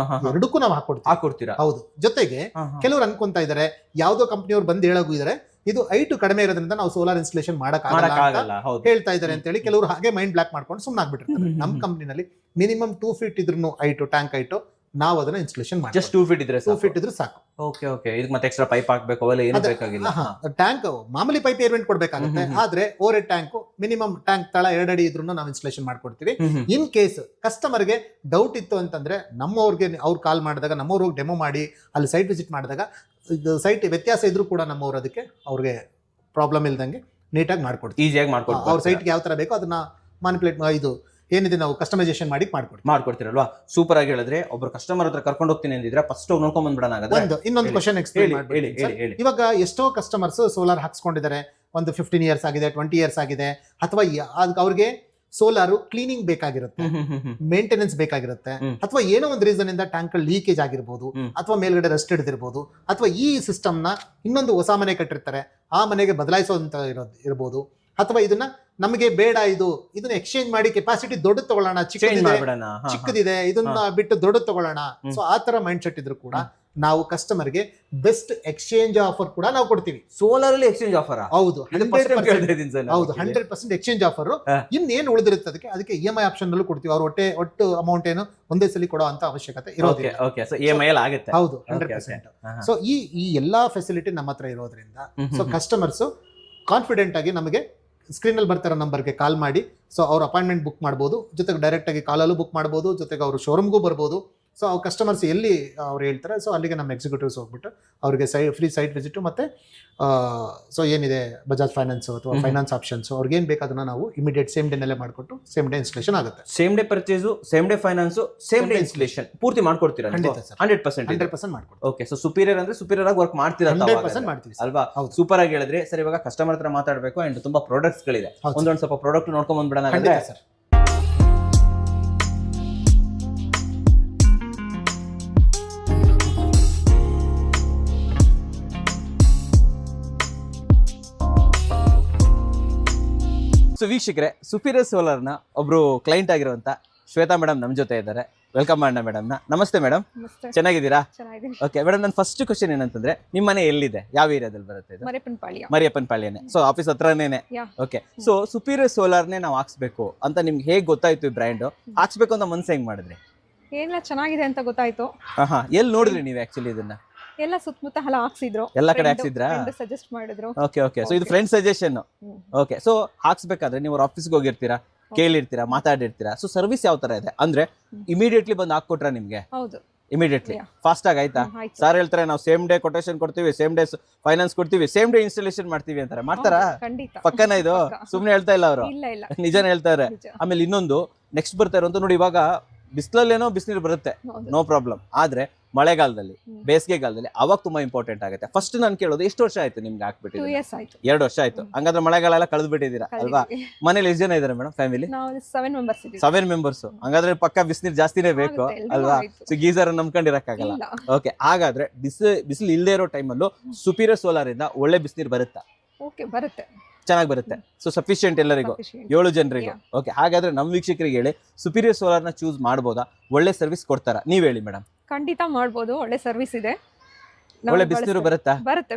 ಎರಡಕ್ಕೂ ನಾವು ಹಾಕೊಡ್ತೀರಾ? ಹೌದು. ಜೊತೆಗೆ ಕೆಲವರು ಅನ್ಕೊಂತಾ ಇದಾರೆ, ಯಾವ್ದೋ ಕಂಪ್ನಿಯವ್ರು ಬಂದು ಹೇಳೋಗಿದ್ದಾರೆ ಇದು ಐಟು ಕಡಿಮೆ ಇರೋದ್ರಿಂದ ನಾವು ಸೋಲಾರ್ ಇನ್ಸ್ಟಾಲೇಷನ್ ಮಾಡಕ್ಕಾಗಲ್ಲ ಹೇಳ್ತಾ ಇದಾರೆ ಅಂತ ಹೇಳಿ ಕೆಲವರು ಹಾಗೆ ಮೈಂಡ್ ಬ್ಲಾಕ್ ಮಾಡ್ಕೊಂಡು ಸುಮ್ಮನೆ ಆಗ್ಬಿಟ್ಟಿರ್ತಾರೆ. ನಮ್ಮ ಕಂಪ್ನಿನಲ್ಲಿ ಮಿನಿಮಮ್ 2 ಫೀಟ್ ಇದ್ರೂ ಐಟು ಟ್ಯಾಂಕ್ ಐಟು ನಾವು ಅದನ್ನ ಇನ್ಸ್ಟಾಲೇಷನ್ ಮಾಡಿ ಜಸ್ಟ್ 2 ಫೀಟ್ ಇದ್ರೆ 2 ಫೀಟ್ ಇದ್ರೆ ಸಾಕು. Okay okay. ಇದಕ್ಕೆ ಮತ್ತೆ ಎಕ್ಸ್ಟ್ರಾ ಪೈಪ್ ಹಾಕ್ಬೇಕು, ಅವೆಲ್ಲ ಏನು ಬೇಕಾಗಿಲ್ಲ. ಟ್ಯಾಂಕ್ ಮಾಮೂಲಿ ಪೈಪ್ ಏರ್ಮೆಂಟ್ ಕೊಡ್ಬೇಕಾಗುತ್ತೆ, ಆದ್ರೆ over head tank minimum tank ತಳ 2 ಅಡಿ ಇದ್ರೂ ನಾವು ಇನ್ಸ್ಟಾಲೇಷನ್ ಮಾಡ್ಕೊಡ್ತೀವಿ. ಇನ್ ಕೇಸ್ ಕಸ್ಟಮರ್ಗೆ ಡೌಟ್ ಇತ್ತು ಅಂತಂದ್ರೆ ನಮ್ಮವ್ರಿಗೆ ಅವ್ರು ಕಾಲ್ ಮಾಡಿದಾಗ ನಮ್ಮವ್ರು ಹೋಗಿ ಡೆಮೋ ಮಾಡಿ ಅಲ್ಲಿ ಸೈಟ್ ವಿಸಿಟ್ ಮಾಡಿದಾಗ ಸೈಟ್ ವ್ಯತ್ಯಾಸ ಇದ್ರೂ ಕೂಡ ನಮ್ಮವ್ರು ಅದಕ್ಕೆ ಅವ್ರಿಗೆ ಪ್ರಾಬ್ಲಮ್ ಇಲ್ದಂಗೆ ನೀಟಾಗಿ ಮಾಡ್ಕೊಡ್ತೀವಿ, ಈಸಿಯಾಗಿ ಮಾಡ್ಕೊಡ್ತೀವಿ. ಅವ್ರ ಸೈಟ್ಗೆ ಯಾವ ತರ ಬೇಕೋ ಅದನ್ನ ಮ್ಯಾನಿಪುಲೇಟ್ ಇದು ಏನಿದೆ ನಾವು ಕಸ್ಟಮೈಸೇಷನ್ ಮಾಡಿ ಮಾಡ್ಕೊಡ್ತೀರಲ್ವಾ? ಸೂಪರ್ ಆಗಿ ಹೇಳಿದ್ರೆ ಒಬ್ರು ಕಸ್ಟಮರ್ ಹತ್ರ ಕರ್ಕೊಂಡು ಹೋಗ್ತೀನಿ ಅಂದಿದ್ರೆ ಫಸ್ಟ್ ನೋಡ್ಕೊಂಡ್ ಬಂದ್ಬಿಡೋಣ. ಇನ್ನೊಂದು ಕ್ವಶನ್ ಎಕ್ಸ್ಪ್ಲೇನ್ ಮಾಡಿ. ಇವಾಗ ಎಷ್ಟೋ ಕಸ್ಟಮರ್ಸ್ ಸೋಲಾರ್ ಹಾಕ್ಸ್ಕೊಂಡಿದ್ದಾರೆ, ಒಂದು 15 ಇಯರ್ಸ್ ಆಗಿದೆ, 20 ಇಯರ್ಸ್ ಆಗಿದೆ, ಅಥವಾ ಅವ್ರಿಗೆ ಸೋಲಾರ್ ಕ್ಲೀನಿಂಗ್ ಬೇಕಾಗಿರುತ್ತೆ, ಮೇಂಟೆನೆನ್ಸ್ ಬೇಕಾಗಿರುತ್ತೆ, ಅಥವಾ ಏನೋ ಒಂದು ರೀಸನ್ ಇಂದ ಟ್ಯಾಂಕ್ ಲೀಕೇಜ್ ಆಗಿರ್ಬೋದು, ಅಥವಾ ಮೇಲ್ಗಡೆ ರಸ್ಟ್ ಹಿಡಿದಿರ್ಬೋದು, ಅಥವಾ ಈ ಸಿಸ್ಟಮ್ ನ ಇನ್ನೊಂದು ಹೊಸ ಮನೆ ಕಟ್ಟಿರ್ತಾರೆ ಆ ಮನೆಗೆ ಬದಲಾಯಿಸುವಂತ ಇರ್ಬೋದು, ಅಥವಾ ಇದನ್ನ ನಮಗೆ ಬೇಡ ಇದನ್ನ ಎಕ್ಸ್ಚೇಂಜ್ ಮಾಡಿ ಕೆಪಾಸಿಟಿ ದೊಡ್ಡ ತಗೊಳ್ಳೋಣ, ಚಿಕ್ಕದಿದೆ ಇದನ್ನ ಬಿಟ್ಟು ದೊಡ್ಡ ತಗೊಳ್ಳೋಣ. ಸೊ ಆ ತರ ಮೈಂಡ್ ಸೆಟ್ ಇದ್ರು ಕೂಡ ನಾವು ಕಸ್ಟಮರ್ಗೆ ಬೆಸ್ಟ್ ಎಕ್ಸ್ಚೇಂಜ್ ಆಫರ್ ಕೂಡ ನಾವು ಕೊಡ್ತೀವಿ. ಸೋಲಾರ್ ಅಲ್ಲಿ ಎಕ್ಸ್ಚೇಂಜ್ ಆಫರ್? ಹೌದು, 100% ಎಕ್ಸ್ಚೇಂಜ್ ಆಫರ್. ಇನ್ನೇನು ಉಳಿದಿರುತ್ತೆ ಅದಕ್ಕೆ EMI ಆಪ್ಷನ್ ನಲ್ಲೂ ಕೊಡ್ತೀವಿ. ಅವ್ರ ಒಟ್ಟು ಅಮೌಂಟ್ ಏನು ಒಂದೇ ಸಲ ಕೊಡೋ ಅಂತ ಅವಶ್ಯಕತೆ ಇರೋದಿಲ್ಲ. ಹೌದು, 100%. ಸೊ ಈ ಎಲ್ಲಾ ಫೆಸಿಲಿಟಿ ನಮ್ಮ ಹತ್ರ ಇರೋದ್ರಿಂದ ಸೊ ಕಸ್ಟಮರ್ಸ್ ಕಾನ್ಫಿಡೆಂಟ್ ಆಗಿ ನಮಗೆ ಸ್ಕ್ರೀನ್ ಅಲ್ಲಿ ಬರ್ತಾರೋ ನಂಬರ್ಗೆ ಕಾಲ್ ಮಾಡಿ ಸೊ ಅವ್ರ ಅಪಾಯಿಂಟ್ಮೆಂಟ್ ಬುಕ್ ಮಾಡ್ಬೋದು, ಜೊತೆಗೆ ಡೈರೆಕ್ಟ್ ಆಗಿ ಕಾಲಲ್ಲೂ ಬುಕ್ ಮಾಡ್ಬೋದು, ಜೊತೆಗೆ ಅವರು ಶೋರೂಮ್ಗೂ ಬರ್ಬೋದು. ಸೊ ಅವ್ರ ಕಸ್ಟಮರ್ಸ್ ಎಲ್ಲಿ ಅವ್ರು ಹೇಳ್ತಾರೆ ಸೊ ಅಲ್ಲಿಗೆ ನಮ್ಮ ಎಕ್ಸಿಕ್ಯೂಟಿವ್ಸ್ ಹೋಗ್ಬಿಟ್ಟು ಅವ್ರಿಗೆ ಫ್ರೀ ಸೈಟ್ ವಿಸಿಟ್ ಮತ್ತೆ ಸೊ ಏನಿದೆ ಬಜಾಜ್ ಫೈನಾನ್ಸ್ ಅಥವಾ ಫೈನಾನ್ಸ್ ಆಪ್ಷನ್ಸ್ ಅವ್ರಿಗೆ ಏನ್ ಬೇಕಾದನ್ನ ನಾವು ಇಮಿಡಿಯೇಟ್ ಸೇಮ್ ಡೇ ನಲ್ಲೇ ಮಾಡಿಕೊಟ್ಟು ಸೇಮ್ ಡೇ ಇನ್ಸ್ಟಾಲೇಷನ್ ಆಗುತ್ತೆ. Same day purchase, same day finance, same day installation ಪೂರ್ತಿ ಮಾಡ್ಕೊಡ್ತೀರಾ? 100% ಮಾಡ್ಕೊಡ್ತೀವಿ. ಓಕೆ. ಸೊ ಸುಪೀರಿಯರ್ ಅಂದ್ರೆ ಸುಪೀರಿಯರ್ ಆಗಿ ವರ್ಕ್ ಮಾಡ್ತೀರಾ? 100% ಮಾಡ್ತೀವಿ ಅಲ್ವಾ? ಸೂಪರ್ ಆಗಿ ಹೇಳಿದ್ರೆ ಸರ್. ಇವಾಗ ಕಸ್ಟಮರ್ ಹತ್ರ ಮಾತಾಡಬೇಕು ಅಂಡ್ ತುಂಬಾ ಪ್ರಾಡಕ್ಟ್ಸ್ ಗಳಿದೆ, ಒಂದೊಂದು ಸ್ವಲ್ಪ ಪ್ರಾಡಕ್ಟ್ ನೋಡ್ಕೊಂಡ್ ಬಂದ್ಬಿಡೋಣ ಸರ್. ಸೊ ವೀಕ್ಷಕರೇ, ಸುಪೀರಿಯರ್ ಸೋಲಾರ್ನ ಒಬ್ರು ಕ್ಲೈಂಟ್ ಆಗಿರುವಂತ ಶ್ವೇತಾ ಮೇಡಮ್ ನಮ್ಮ ಜೊತೆ ಇದ್ದಾರೆ. ವೆಲ್ಕಮ್ ಮಾಡೋಣ ಮೇಡಮ್ ನ. ನಮಸ್ತೆ ಮೇಡಮ್, ಚೆನ್ನಾಗಿದ್ದೀರಾ? ಓಕೆ ಮೇಡಮ್, ನನ್ನ ಫಸ್ಟ್ ಕ್ವಶನ್ ಏನಂತಂದ್ರೆ ನಿಮ್ಮ ಮನೆ ಎಲ್ಲಿದೆ, ಯಾವ ಏರಿಯಾದಲ್ಲಿ ಬರುತ್ತೆ? ಮರಿಯಪ್ಪನಪಾಳ್ಯನೇ. ಸೊ ಆಫೀಸ್ ಹತ್ರನೇನೆ. ಓಕೆ. ಸೊ ಸುಪೀರಿಯರ್ ಸೋಲಾರ್ನೇ ನಾವು ಹಾಕ್ಸ್ಬೇಕು ಅಂತ ನಿಮ್ಗೆ ಹೇಗೆ ಗೊತ್ತಾಯ್ತು? ಈ ಬ್ರ್ಯಾಂಡ್ ಹಾಕ್ಸ್ಬೇಕು ಅಂತ ಮನ್ಸು ಹೆಂಗ್ ಮಾಡಿದ್ರಿ? ಎಲ್ಲ ಚೆನ್ನಾಗಿದೆ ಅಂತ ಗೊತ್ತಾಯ್ತು. ಎಲ್ಲಿ ನೋಡಿದ್ರಿ ನೀವು ಆಕ್ಚುಲಿ ಇದನ್ನ? ಎಲ್ಲ ಸುತ್ತಮುತ್ತ ಹಲ ಹಾಕ್ಸಿದ್ರು, ಎಲ್ಲ ಕಡೆ ಹಾಕ್ಸಿದ್ರಾ? ಸಜೆಸ್ಟ್ ಮಾಡಿದ್ರು. Okay okay. ಸೊ ಇದು ಫ್ರೆಂಡ್ ಸಜೆಷನ್. ಓಕೆ. ಸೊ ಹಾಕ್ಸ್ಬೇಕಾದ್ರೆ ನೀವು ಆಫೀಸ್ಗೆ ಹೋಗಿರ್ತೀರಾ, ಕೇಳಿರ್ತೀರಾ, ಮಾತಾಡಿರ್ತೀರಾ. ಸೊ ಸರ್ವಿಸ್ ಯಾವ ತರ ಇದೆ ಅಂದ್ರೆ ಇಮಿಡಿಯೇಟ್ಲಿ ಬಂದು ಹಾಕೊಟ್ರ ನಿಮ್ಗೆ? ಹೌದು, ಇಮಿಡಿಯೇಟ್ಲಿ ಫಾಸ್ಟ್ ಆಗಿ ಆಯ್ತಾ? ಸರ್ ಹೇಳ್ತಾರೆ ನಾವು ಸೇಮ್ ಡೇ ಕೊಟೇಶನ್ ಕೊಡ್ತೀವಿ, ಸೇಮ್ ಡೇ ಫೈನಾನ್ಸ್ ಕೊಡ್ತೀವಿ, ಸೇಮ್ ಡೇ ಇನ್ಸ್ಟಾಲೇಷನ್ ಮಾಡ್ತೀವಿ ಅಂತಾರೆ. ಮಾಡ್ತಾರಾ? ಪಕ್ಕನ ಇದು ಸುಮ್ನೆ ಹೇಳ್ತಾ ಇಲ್ಲ ಅವರು, ನಿಜಾನೇ ಹೇಳ್ತಾರೆ. ಆಮೇಲೆ ಇನ್ನೊಂದು ನೆಕ್ಸ್ಟ್ ಬರ್ತಾ ಇರೋದು ನೋಡಿ, ಇವಾಗ ಬಿಸಿಲಲ್ಲೇನೋ ಬಿಸಿನೀರು ಬರುತ್ತೆ, ನೋ ಪ್ರಾಬ್ಲಮ್. ಆದ್ರೆ ಮಳೆಗಾಲದಲ್ಲಿ, ಬೇಸಿಗೆಗಾಲದಲ್ಲಿ ಅವಾಗ ತುಂಬಾ ಇಂಪಾರ್ಟೆಂಟ್ ಆಗುತ್ತೆ. ಫಸ್ಟ್ ನಾನು ಕೇಳೋದು, ಎಷ್ಟು ವರ್ಷ ಆಯ್ತು ನಿಮ್ಗೆ ಹಾಕ್ಬಿಟ್ಟಿದ್ದೀರಾ? 2 ವರ್ಷ ಆಯ್ತು. ಹಂಗಾದ್ರೆ ಮಳೆಗಾಲ ಎಲ್ಲ ಕಳೆದು ಬಿಟ್ಟಿದ್ದೀರಾ ಅಲ್ವಾ? ಮನೇಲಿ ಎಷ್ಟು ಜನ ಇದಾರೆ ಮೇಡಮ್ ಫ್ಯಾಮಿಲಿ? 7 ಮೆಂಬರ್ಸ್. ಹಂಗಾದ್ರೆ ಪಕ್ಕ ಬಿಸಿನೀರು ಜಾಸ್ತಿನೇ ಬೇಕು ಅಲ್ವಾ? ಸೊ ಗೀಸರ್ ನಂಬ್ಕೊಂಡಿರಕ್ಕಾಗಲ್ಲ. ಓಕೆ. ಹಾಗಾದ್ರೆ ಬಿಸಿಲು ಇಲ್ಲದೆ ಇರೋ ಟೈಮಲ್ಲೂ ಸುಪೀರಿಯರ್ ಸೋಲಾರ್ ಇಂದ ಒಳ್ಳೆ ಬಿಸಿನೀರು ಬರುತ್ತಾ? ಚೆನ್ನಾಗಿ ಬರುತ್ತೆ. ಸೊ ಸಫಿಶಿಯಂಟ್ ಎಲ್ಲರಿಗೂ, 7 ಜನರಿಗೂ. ಓಕೆ. ಹಾಗಾದ್ರೆ ನಮ್ಮ ವೀಕ್ಷಕರಿಗೆ ಹೇಳಿ, ಸುಪೀರಿಯರ್ ಸೋಲಾರ್ ನ ಚೂಸ್ ಮಾಡಬಹುದಾ? ಒಳ್ಳೆ ಸರ್ವಿಸ್ ಕೊಡ್ತಾರಾ? ನೀವ್ ಹೇಳಿ ಮೇಡಮ್. ಖಂಡಿತ ಮಾಡಬಹುದು, ಒಳ್ಳೆ ಸರ್ವಿಸ್ ಇದೆ. ಒಳ್ಳೆ ಬಿಸಿನೀರು ಬರುತ್ತಾ?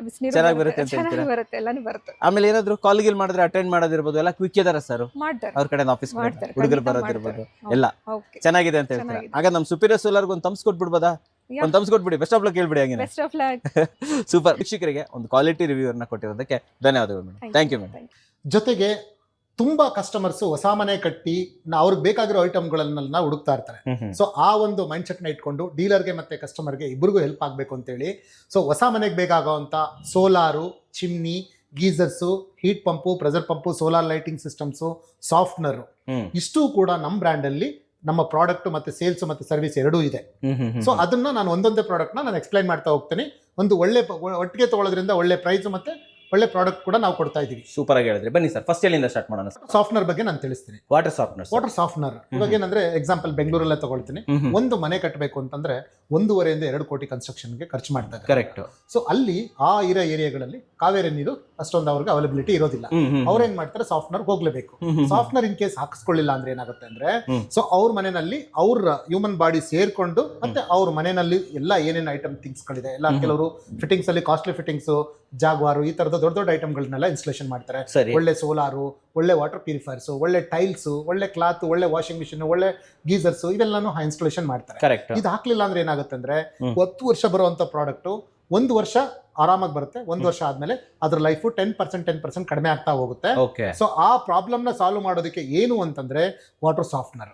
ಬಿಸಿನೀರು ಚೆನ್ನಾಗಿ ಬರುತ್ತೆ ಅಂತ ಹೇಳ್ತೀರಾ? ಎಲ್ಲಾನು ಬರುತ್ತೆ. ಆಮೇಲೆ ಏನಾದ್ರು ಕಾಲ್ ಗಿಲ್ ಮಾಡಿದ್ರೆ ಅಟೆಂಡ್ ಮಾಡೋದಿರ್ಬೋದು, ಎಲ್ಲ ಕ್ವಿಕ್ ಇದಾರ ಸರ್ ಅವ್ರ ಕಡೆ ಆಫೀಸ್ ಹುಡುಗರು ಬರೋದಿರ್ಬೋದು, ಎಲ್ಲ ಚೆನ್ನಾಗಿದೆ ಅಂತ ಹೇಳ್ತಾರೆ. ಆಗ ನಮ್ ಸುಪೀರಿಯರ್ ಸೋಲಾರ್ ಒಂದು ತಮ್ಸ್ ಕೊಟ್ಬಿಡ್ಬೋದಾ? ಒಂದು ತಮ್ಸ್ ಕೊಟ್ಬಿಡಿ, ಬೆಸ್ಟ್ ಆಫ್ ಲಕ್ ಹೇಳ್ಬಿಡಿ. ಹಂಗೆ ಸೂಪರ್. ವೀಕ್ಷಕರಿಗೆ ಒಂದು ಕ್ವಾಲಿಟಿ ರಿವ್ಯೂ ಅನ್ನ ಕೊಟ್ಟಿರೋದಕ್ಕೆ ಧನ್ಯವಾದಗಳು ಮೇಡಮ್. Thank you madam. ಜೊತೆಗೆ ತುಂಬಾ ಕಸ್ಟಮರ್ಸ್ ಹೊಸ ಮನೆ ಕಟ್ಟಿ ಅವ್ರಿಗೆ ಬೇಕಾಗಿರೋ ಐಟಮ್ಗಳನ್ನೆಲ್ಲ ಹುಡುಕ್ತಾ ಇರ್ತಾರೆ. ಸೊ ಆ ಒಂದು ಮೈಂಡ್ ಸೆಟ್ ನ ಇಟ್ಕೊಂಡು ಡೀಲರ್ಗೆ ಮತ್ತೆ ಕಸ್ಟಮರ್ಗೆ ಇಬ್ಬರಿಗೂ ಹೆಲ್ಪ್ ಆಗ್ಬೇಕು ಅಂತೇಳಿ ಸೊ ಹೊಸ ಮನೆಗೆ ಬೇಕಾಗುವಂತ solar, chimney, geysers, heat pump, pressure pump, solar lighting systems, softener, ಇಷ್ಟು ಕೂಡ ನಮ್ಮ ಬ್ರ್ಯಾಂಡ್ ಅಲ್ಲಿ ನಮ್ಮ ಪ್ರಾಡಕ್ಟ್ ಮತ್ತೆ ಸೇಲ್ಸ್ ಮತ್ತೆ ಸರ್ವಿಸ್ ಎರಡೂ ಇದೆ. ಸೊ ಅದನ್ನ ನಾನು ಒಂದೊಂದೇ ಪ್ರಾಡಕ್ಟ್ ನಾನು ಎಕ್ಸ್ಪ್ಲೈನ್ ಮಾಡ್ತಾ ಹೋಗ್ತೀನಿ. ಒಂದು ಒಳ್ಳೆ ಒಟ್ಟಿಗೆ ತಗೊಳ್ಳೋದ್ರಿಂದ ಒಳ್ಳೆ ಪ್ರೈಸ್ ಮತ್ತೆ ಒಳ್ಳೆ ಪ್ರಾಡಕ್ಟ್ ಕೂಡ ನಾವು ಕೊಡ್ತಾ ಇದೀವಿ. ಸೂಪರ್ ಆಗಿ ಹೇಳಿದ್ರಿ. ಬನ್ನಿ ಸರ್, ಫಸ್ಟ್ ಎಲ್ಲಿಂದ ಸ್ಟಾರ್ಟ್ ಮಾಡೋಣ? ಸಾಫ್ಟ್ನರ್ ಬಗ್ಗೆ ನಾನು ತಿಳಿಸ್ತೀನಿ. Water softener. ವಾಟರ್ ಸಾಫ್ಟ್ನರ್ ಇವಾಗ ಏನಂದ್ರೆ ಎಕ್ಸಾಂಪಲ್ ಬೆಂಗಳೂರಲ್ಲೇ ತಗೊಳ್ತೀನಿ. ಒಂದು ಮನೆ ಕಟ್ಟಬೇಕು ಅಂತಂದ್ರೆ 1.5 ಇಂದ 2 ಕೋಟಿ ಕನ್ಸ್ಟ್ರಕ್ಷನ್ಗೆ ಖರ್ಚು ಮಾಡ್ತಾರೆ. ಕರೆಕ್ಟ್. ಸೊ ಅಲ್ಲಿ ಆ ಇರೋ ಏರಿಯಾಗಳಲ್ಲಿ ಕಾವೇರಿ ನೀರು ಅಷ್ಟೊಂದು ಅವ್ರಿಗೆ ಅವೈಲಬಿಲಿಟಿ ಇರೋದಿಲ್ಲ. ಅವ್ರು ಏನ್ ಮಾಡ್ತಾರೆ, ಸಾಫ್ಟ್ನರ್ ಹೋಗ್ಲೇಬೇಕು. ಸಾಫ್ಟ್ನರ್ ಇನ್ ಕೇಸ್ ಹಾಕಿಸ್ಕೊಳ್ಳಿಲ್ಲ ಅಂದ್ರೆ ಏನಾಗುತ್ತೆ ಅಂದ್ರೆ, ಸೊ ಅವ್ರ ಮನೆಯಲ್ಲಿ ಅವ್ರ ಹ್ಯೂಮನ್ ಬಾಡಿ ಸೇರ್ಕೊಂಡು ಮತ್ತೆ ಅವ್ರ ಮನೆಯಲ್ಲಿ ಎಲ್ಲ ಏನೇನು ಐಟಮ್ ಥಿಂಗ್ಸ್ ಗಳಿದೆ ಎಲ್ಲ, ಕೆಲವರು ಫಿಟ್ಟಿಂಗ್ಸ್ ಅಲ್ಲಿ ಕಾಸ್ಟ್ಲಿ ಫಿಟ್ಟಿಂಗ್ಸ್, ಜಾಗ್ವಾರು, ಈ ತರದ ದೊಡ್ಡ ದೊಡ್ಡ ಐಟಮ್ಗಳನ್ನೆಲ್ಲ ಇನ್ಸ್ಟಾಲೇಷನ್ ಮಾಡ್ತಾರೆ. ಒಳ್ಳೆ ಸೋಲಾರು, ಒಳ್ಳೆ ವಾಟರ್ ಪ್ಯೂರಿಫೈರ್ಸ್, ಒಳ್ಳೆ ಟೈಲ್ಸ್, ಒಳ್ಳೆ ಕ್ಲಾತ್, ಒಳ್ಳೆ ವಾಷಿಂಗ್ ಮಿಷಿನ್, ಒಳ್ಳೆ ಗೀಸರ್ಸ್ ಇವೆಲ್ಲಾನು ಇನ್ಸ್ಟಾಲೇಷನ್ ಮಾಡ್ತಾರೆ. ಇದು ಹಾಕ್ಲಿಲ್ಲ ಅಂದ್ರೆ ಏನಾಗುತ್ತೆ ಅಂದ್ರೆ 10 ವರ್ಷ ಬರುವಂತ ಪ್ರಾಡಕ್ಟ್ 1 ವರ್ಷ ಆರಾಮಾಗಿ ಬರುತ್ತೆ. 1 ವರ್ಷ ಆದ್ಮೇಲೆ ಅದ್ರ ಲೈಫ್ 10% ಕಡಿಮೆ ಆಗ್ತಾ ಹೋಗುತ್ತೆ. ಸೊ ಆ ಪ್ರಾಬ್ಲಮ್ ನ ಸಾಲ್ವ್ ಮಾಡೋದಕ್ಕೆ ಏನು ಅಂತಂದ್ರೆ water softener.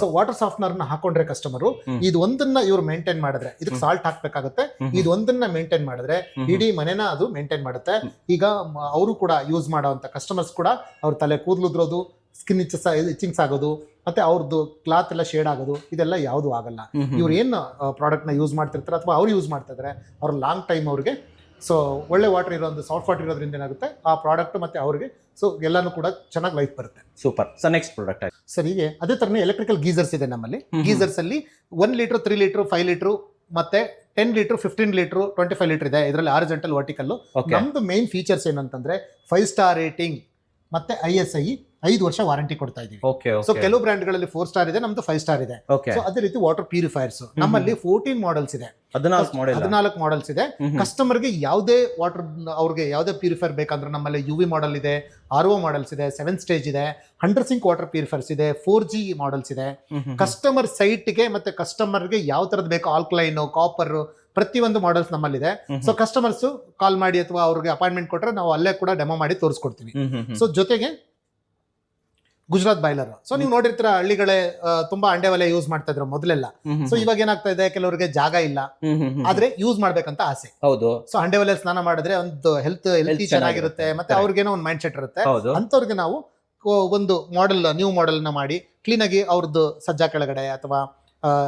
So water softener ನ ಹಾಕೊಂಡ್ರೆ ಕಸ್ಟಮರ್ ಇದು ಒಂದನ್ನ ಇವ್ರು ಮೇಂಟೈನ್ ಮಾಡಿದ್ರೆ, ಇದಕ್ಕೆ ಸಾಲ್ಟ್ ಹಾಕ್ಬೇಕಾಗುತ್ತೆ, ಇದು ಒಂದನ್ನ ಮೇಂಟೈನ್ ಮಾಡಿದ್ರೆ ಇಡೀ ಮನೆನ ಅದು ಮೇಂಟೈನ್ ಮಾಡುತ್ತೆ. ಈಗ ಅವರು ಕೂಡ ಯೂಸ್ ಮಾಡೋಂತ ಕಸ್ಟಮರ್ಸ್ ಕೂಡ ಅವ್ರ ತಲೆ ಕೂದಲು ಉದ್ರೋದು, ಸ್ಕಿನ್ ಇಚಿಂಗ್ಸ್ ಆಗೋದು, ಮತ್ತೆ ಅವ್ರದ್ದು ಕ್ಲಾತ್ ಎಲ್ಲ ಶೇಡ್ ಆಗೋದು, ಇದೆಲ್ಲ ಯಾವುದು ಆಗಲ್ಲ. ಇವ್ರು ಏನ್ ಪ್ರಾಡಕ್ಟ್ ನ ಯೂಸ್ ಮಾಡ್ತಿರ್ತಾರೆ ಅಥವಾ ಅವ್ರು ಯೂಸ್ ಮಾಡ್ತಾ ಇದ್ರೆ ಅವ್ರ ಲಾಂಗ್ ಟೈಮ್ ಅವ್ರಿಗೆ ಸೊ ಒಳ್ಳೆ ವಾಟರ್ ಇರೋದು, ಸಾಫ್ಟ್ ವಾಟರ್ ಇರೋದ್ರಿಂದ ಏನಾಗುತ್ತೆ ಆ ಪ್ರಾಡಕ್ಟ್ ಮತ್ತೆ ಅವ್ರಿಗೆ ಸೊ ಎಲ್ಲಾನು ಕೂಡ ಚೆನ್ನಾಗಿ ಲೈಫ್ ಬರುತ್ತೆ. Super. So next product sir, ಹೀಗೆ ಅದೇ ತರನೇ ಎಲೆಕ್ಟ್ರಿಕಲ್ ಗೀಸರ್ಸ್ ಇದೆ ನಮ್ಮಲ್ಲಿ. ಗೀಸರ್ಸ್ ಅಲ್ಲಿ 1 ಲೀಟರ್, 3 ಲೀಟರ್, 5 ಲೀಟರ್ ಮತ್ತೆ 10 ಲೀಟರ್, 15 ಲೀಟರ್, 25 ಲೀಟರ್ ಇದೆ. ಇದರಲ್ಲಿ ಹಾರಿಜಾಂಟಲ್, ವರ್ಟಿಕಲ್. ನಮ್ದು ಮೇನ್ ಫೀಚರ್ಸ್ ಏನಂತಂದ್ರೆ 5 ಸ್ಟಾರ್ ರೇಟಿಂಗ್ ಮತ್ತೆ ISI 5 ವರ್ಷ ವಾರಂಟಿ ಕೊಡ್ತಾ ಇದೀವಿ. ಸೊ ಕೆಲವು ಬ್ರ್ಯಾಂಡ್ ಗಳಲ್ಲಿ 4 ಸ್ಟಾರ್ ಇದೆ, ನಮ್ದು 5 ಸ್ಟಾರ್ ಇದೆ. ಸೊ ಅದೇ ರೀತಿ ವಾಟರ್ ಪ್ಯೂರಿಫೈರ್ಸ್ ನಮ್ಮಲ್ಲಿ 14 ಮಾಡೆಲ್ಸ್ ಇದೆ, 14 ಮಾಡೆಲ್ಸ್ ಇದೆ. ಕಸ್ಟಮರ್ ಗೆ ಯಾವುದೇ ವಾಟರ್, ಅವ್ರಿಗೆ ಯಾವುದೇ ಪ್ಯೂರಿಫೈರ್ ಬೇಕಂದ್ರೆ ನಮ್ಮಲ್ಲಿ UV ಮಾಡೆಲ್ ಇದೆ, RO ಮಾಡೆಲ್ಸ್ ಇದೆ, 7 ಸ್ಟೇಜ್ ಇದೆ, ಅಂಡರ್ ಸಿಂಕ್ ವಾಟರ್ ಪ್ಯೂರಿಫೈರ್ಸ್ ಇದೆ, 4G ಮಾಡೆಲ್ಸ್ ಇದೆ. ಕಸ್ಟಮರ್ ಸೈಟ್ ಗೆ ಮತ್ತೆ ಕಸ್ಟಮರ್ ಗೆ ಯಾವ ತರದ್ ಬೇಕು, ಆಲ್ಕಲೈನ್, ಕಾಪರ್, ಪ್ರತಿಯೊಂದು ಮಾಡೆಲ್ಸ್ ನಮ್ಮಲ್ಲಿದೆ. ಸೊ ಕಸ್ಟಮರ್ಸ್ ಕಾಲ್ ಮಾಡಿ ಅಥವಾ ಅವ್ರಿಗೆ ಅಪಾಯಿಂಟ್ಮೆಂಟ್ ಕೊಟ್ರೆ ನಾವು ಅಲ್ಲೇ ಕೂಡ ಡೆಮೋ ಮಾಡಿ ತೋರಿಸ್ಕೊಡ್ತೀವಿ. ಸೊ ಜೊತೆಗೆ ಗುಜರಾತ್ ಬಾಯ್ಲರ್. ಸೊ ನೀವು ನೋಡಿರ್ತೀರ ಹಳ್ಳಿಗಳೇ ತುಂಬಾ ಅಂಡೆ ಒಲೆ ಯೂಸ್ ಮಾಡ್ತಾ ಇದ್ರು ಮೊದಲೆಲ್ಲ. ಸೊ ಇವಾಗ ಏನಾಗ್ತಾ ಇದೆ, ಕೆಲವರಿಗೆ ಜಾಗ ಇಲ್ಲ ಆದ್ರೆ ಯೂಸ್ ಮಾಡ್ಬೇಕಂತ ಆಸೆ. ಹೌದು. ಸೊ ಅಂಡೆ ಒಲೆ ಸ್ನಾನ ಮಾಡಿದ್ರೆ ಒಂದು ಹೆಲ್ತಿ ಚೆನ್ನಾಗಿರುತ್ತೆ, ಮತ್ತೆ ಅವ್ರಿಗೇನೋ ಒಂದು ಮೈಂಡ್ ಸೆಟ್ ಇರುತ್ತೆ. ಅಂತವ್ರಿಗೆ ನಾವು ಒಂದು ನ್ಯೂ ಮಾಡೆಲ್ ನ ಮಾಡಿ ಕ್ಲೀನ್ ಆಗಿ ಅವ್ರದ್ದು ಸಜ್ಜಾ ಕೆಳಗಡೆ ಅಥವಾ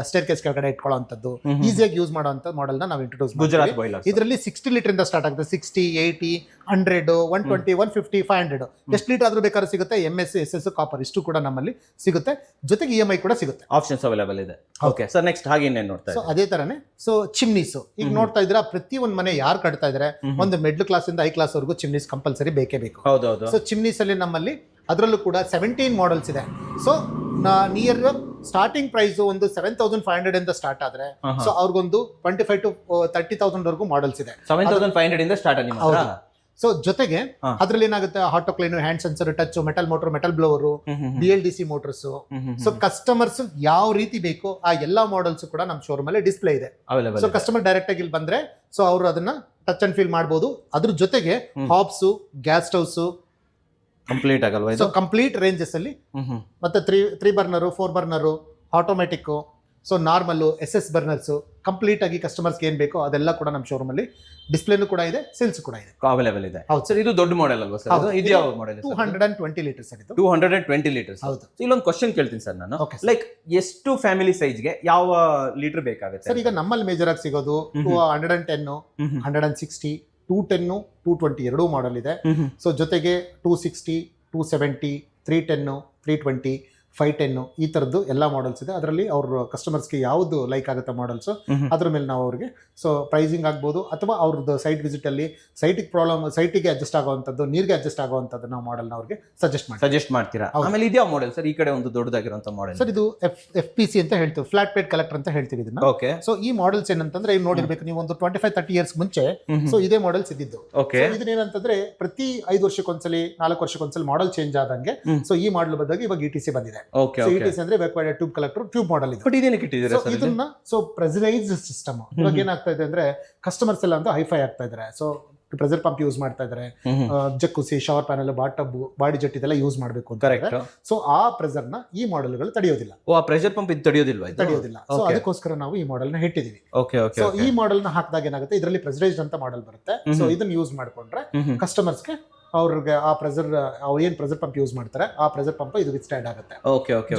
ಸ್ಟೇರ್ ಕೇಸ್ ಕೆಳಗಡೆ ಇಟ್ಕೊಳ್ಳುವಂಥದ್ದು, ಈಸಿಯಾಗಿ ಯೂಸ್ ಮಾಡುವಂತ ಮಾಡೆಲ್ ನ ನಾವು ಇಂಟ್ರೊಡ್ಯೂಸ್ ಮಾಡ್ತೀವಿ. ಇದರಲ್ಲಿ 60 ಲೀಟರ್ ಇಂದ ಸ್ಟಾರ್ಟ್ ಆಗುತ್ತೆ. 60, 80, 100, 120, 150, 500 ಎಷ್ಟು ಲೀಟರ್ ಆದ್ರೂ ಬೇಕಾದ್ರೂ ಸಿಗುತ್ತೆ. MS, SS, ಕಾಪರ್ ಇಷ್ಟು ಕೂಡ ನಮ್ಮಲ್ಲಿ ಸಿಗುತ್ತೆ. ಜೊತೆಗೆ EMI ಕೂಡ ಸಿಗುತ್ತೆ. ಆಪ್ಷನ್ಸ್ ಅವೈಲೇಬಲ್ ಇದೆ. ಓಕೆ ಸರ್, ನೆಕ್ಸ್ಟ್ ಹಾಗೆ ಇನ್ನೇನು ನೋಡ್ತಾ ಸೊ ಅದೇ ತರನೇ ಸೊ ಚಿಮ್ನೀಸ್ ಈಗ ನೋಡ್ತಾ ಇದ್ರ ಪ್ರತಿ ಒಂದ್ ಮನೆ ಯಾರು ಕಟ್ತಾ ಇದ್ರೆ ಒಂದು ಮಿಡ್ಲ್ ಕ್ಲಾಸ್ ಇಂದ ಹೈ ಕ್ಲಾಸ್ ವರೆಗೂ ಚಿಮ್ನೀಸ್ ಕಂಪಲ್ಸರಿ ಬೇಕೇ ಬೇಕು. ಸೊ ಚಿಮ್ನೀಸ್ ಅಲ್ಲಿ ನಮ್ಮಲ್ಲಿ ಅದರಲ್ಲೂ ಕೂಡ 17 ಮಾಡೆಲ್ಸ್ ಇದೆ. ಸೊ ನಿಯರ್ ಸ್ಟಾರ್ಟಿಂಗ್ ಪ್ರೈಸ್ ಒಂದು 7,500 ಇಂದ ಸ್ಟಾರ್ಟ್ ಆದ್ರೆ ಸೊ ಅವ್ರಿಗೊಂದು 25,000 to 30,000 ವರೆಗೂ ಮಾಡೆಲ್ಸ್ ಇದೆ. 7,500 ಇಂದ ಸ್ಟಾರ್ಟ್ ಆಗಿದೆ. ಸೊ ಜೊತೆಗೆ ಅದ್ರಲ್ಲಿ ಏನಾಗುತ್ತೆ, auto clean, hand sensor, touch, metal motor, metal blower, BLDC motors. So customers ಯಾವ ರೀತಿ ಬೇಕು ಆ ಎಲ್ಲಾ ಮಾಡೆಲ್ಸ್ ಕೂಡ ನಮ್ಮ ಶೋರೂಮ್ ಅಲ್ಲಿ ಡಿಸ್ಪ್ಲೇ ಇದೆ. ಸೊ ಕಸ್ಟಮರ್ ಡೈರೆಕ್ಟ್ ಆಗಿ ಇಲ್ಲಿ ಬಂದ್ರೆ ಸೊ ಅವರು ಅದನ್ನ ಟಚ್ ಅಂಡ್ ಫೀಲ್ ಮಾಡಬಹುದು. ಅದ್ರ ಜೊತೆಗೆ ಹಾಬ್ಸ್, ಗ್ಯಾಸ್ ಸ್ಟವ್ಸ್ ಕಂಪ್ಲೀಟ್ ಆಗಲ್ವಾ? ಸೊ ಕಂಪ್ಲೀಟ್ ರೇಂಜಸ್ ಅಲ್ಲಿ ಮತ್ತೆ 3 burner, 4 burner, automatic, so normal, SS burners complete ಆಗಿ ಕಸ್ಟಮರ್ಸ್ ಏನ್ ಬೇಕೋ ಅದೆಲ್ಲ ಕೂಡ ನಮ್ಮ ಶೋರೂಮ್ ಅಲ್ಲಿ ಡಿಸ್ಪ್ಲೇನು ಕೂಡ ಇದೆ, ಸೇಲ್ಸ್ ಕೂಡ ಇದೆ, ಅವೈಲೇಬಲ್ ಇದೆ. ಹೌದು ಸರ್, ಇದು ದೊಡ್ಡ ಮಾಡೆಲ್ ಅಲ್ವಾ ಸರ್? ಇದು ಯಾವ ಮಾಡೆಲ್? 220 ಲೀಟರ್ಸ್ ಆಗಿದೆ. 220 ಲೀಟರ್ಸ್. ಹೌದು. ಇಲ್ಲೊಂದು ಕ್ವಶನ್ ಕೇಳ್ತೀನಿ ಸರ್ ನಾನು, ಲೈಕ್ ಎಷ್ಟು ಫ್ಯಾಮಿಲಿ ಸೈಜ್ ಗೆ ಯಾವ ಲೀಟರ್ ಬೇಕಾಗುತ್ತೆ ಸರ್? ಈಗ ನಮ್ಮಲ್ಲಿ ಮೇಜರ್ ಆಗಿ ಸಿಗೋದು 110, 160, 210, 220 ಎರಡೂ ಮಾಡೆಲ್ ಇದೆ. ಸೊ ಜೊತೆಗೆ 260, 270, 310, 320, 510 ಈ ತರದ್ದು ಎಲ್ಲಾ ಮಾಡೆಲ್ಸ್ ಇದೆ. ಅದರಲ್ಲಿ ಅವ್ರ ಕಸ್ಟಮರ್ಸ್ಗೆ ಯಾವ್ದು ಲೈಕ್ ಆಗುತ್ತೆ ಮಾಡೆಲ್ಸ್ ಅದ್ರ ಮೇಲೆ ನಾವು ಅವ್ರಿಗೆ ಸೊ ಪ್ರೈಸಿಂಗ್ ಆಗ್ಬೋದು ಅಥವಾ ಅವ್ರದ್ದು ಸೈಟ್ ವಿಸಿಟ್ ಅಲ್ಲಿ ಸೈಟಿಗೆ ಪ್ರಾಬ್ಲಮ್, ಸೈಟಿಗೆ ಅಡ್ಜಸ್ಟ್ ಆಗುವಂತದ್ದು, ನೀರಿಗೆ ಅಡ್ಜಸ್ಟ್ ಆಗುವಂತದ್ದು ನಾವು ಮಾಡೆಲ್ ಅವ್ರಿಗೆ ಸಜೆಸ್ಟ್ ಮಾಡ್ತೀರಾ. ಆಮೇಲೆ ಇದ್ಯಾವ ಮಾಡೆಲ್ ಸರ್? ಈ ಕಡೆ ಒಂದು ದೊಡ್ಡದಾಗಿರುವಂತ ಮಾಡೆಲ್ ಸರ್, ಇದು FPC ಅಂತ ಹೇಳ್ತೀವಿ, ಫ್ಲಾಟ್ ಪೇಡ್ ಕಲೆಕ್ಟರ್ ಅಂತ ಹೇಳ್ತೀವಿ ಇದನ್ನ. ಓಕೆ. ಸೊ ಈ ಮಾಡೆಲ್ಸ್ ಏನಂತಂದ್ರೆ ಈಗ ನೋಡಿರ್ಬೇಕು ನೀವು, ಒಂದು 25-30 ಇಯರ್ಸ್ ಮುಂಚೆ ಸೊ ಇದೇ ಮಾಡೆಲ್ಸ್ ಇದ್ದಿದ್ದು. ಇದನ್ನೇನಂತಂದ್ರೆ ಪ್ರತಿ 5 ವರ್ಷಕ್ಕೊಂದ್ಸಲಿ 4 ವರ್ಷಕ್ಕೊಂದ್ಸಲಿ ಮಾಡೆಲ್ ಚೇಂಜ್ ಆದಂಗೆ ಸೊ ಈ ಮಾಡೆಲ್ ಬಂದಾಗ ಇವಾಗ ETC ಬಂದಿದೆ. ETC ಅಂದ್ರೆ ವೆಕ್ವೈಡ್ ಟ್ಯೂಬ್ ಕಲೆಕ್ಟರ್, ಟ್ಯೂಬ್ ಮಾಡೆಲ್ ಇದೆ. ಇದನ್ನ ಸೊ ಪ್ರೆಸರೈಸ್ಡ್ ಸಿಸ್ಟಮ್. ಇವಾಗ ಏನಾಗ್ತಾ ಇದೆ ಅಂದ್ರೆ ಕಸ್ಟಮರ್ಸ್ ಎಲ್ಲ ಅಂತ ಹೈಫೈ ಆಗ್ತಾ ಇದ್ದಾರೆ. ಸೊ ಪ್ರೆಸರ್ ಪಂಪ್ ಯೂಸ್ ಮಾಡ್ತಾ ಇದ್ದಾರೆ, jacuzzi, shower panel, bath tub, body jet ಇದೆಲ್ಲ ಯೂಸ್ ಮಾಡಬೇಕು ಅಂತ. ಸೊ ಆ ಪ್ರೆಸರ್ ನ ಈ ಮಾಡೆಲ್ ಗಳು ತಡೆಯೋದಿಲ್ಲ. ಪ್ರೆಸರ್ ಪಂಪ್ ತಡೆಯೋದಿಲ್ಲ. ಸೊ ಅದಕ್ಕೋಸ್ಕರ ನಾವು ಈ ಮಾಡೆಲ್ ನ ಇಟ್ಟಿದೀವಿ. ಸೊ ಈ ಮಾಡೆಲ್ ನ ಹಾಕಿದಾಗ ಏನಾಗುತ್ತೆ, ಇದರಲ್ಲಿ ಪ್ರೆಸರೈಸ್ಡ್ ಅಂತ ಮಾಡೆಲ್ ಬರುತ್ತೆ. ಸೊ ಇದನ್ನ ಯೂಸ್ ಮಾಡ್ಕೊಂಡ್ರೆ ಕಸ್ಟಮರ್ಸ್ಗೆ ಅವ್ರಿಗೆ ಆ ಪ್ರೆಸರ್, ಅವ್ರು ಏನ್ ಪ್ರೆಸರ್ ಪಂಪ್ ಯೂಸ್ ಮಾಡ್ತಾರೆ ಆ ಪ್ರೆಸರ್ ಪಂಪ್ ಇದು ವಿಥ್ಸ್ಟ್ಯಾಂಡ್ ಆಗುತ್ತೆ.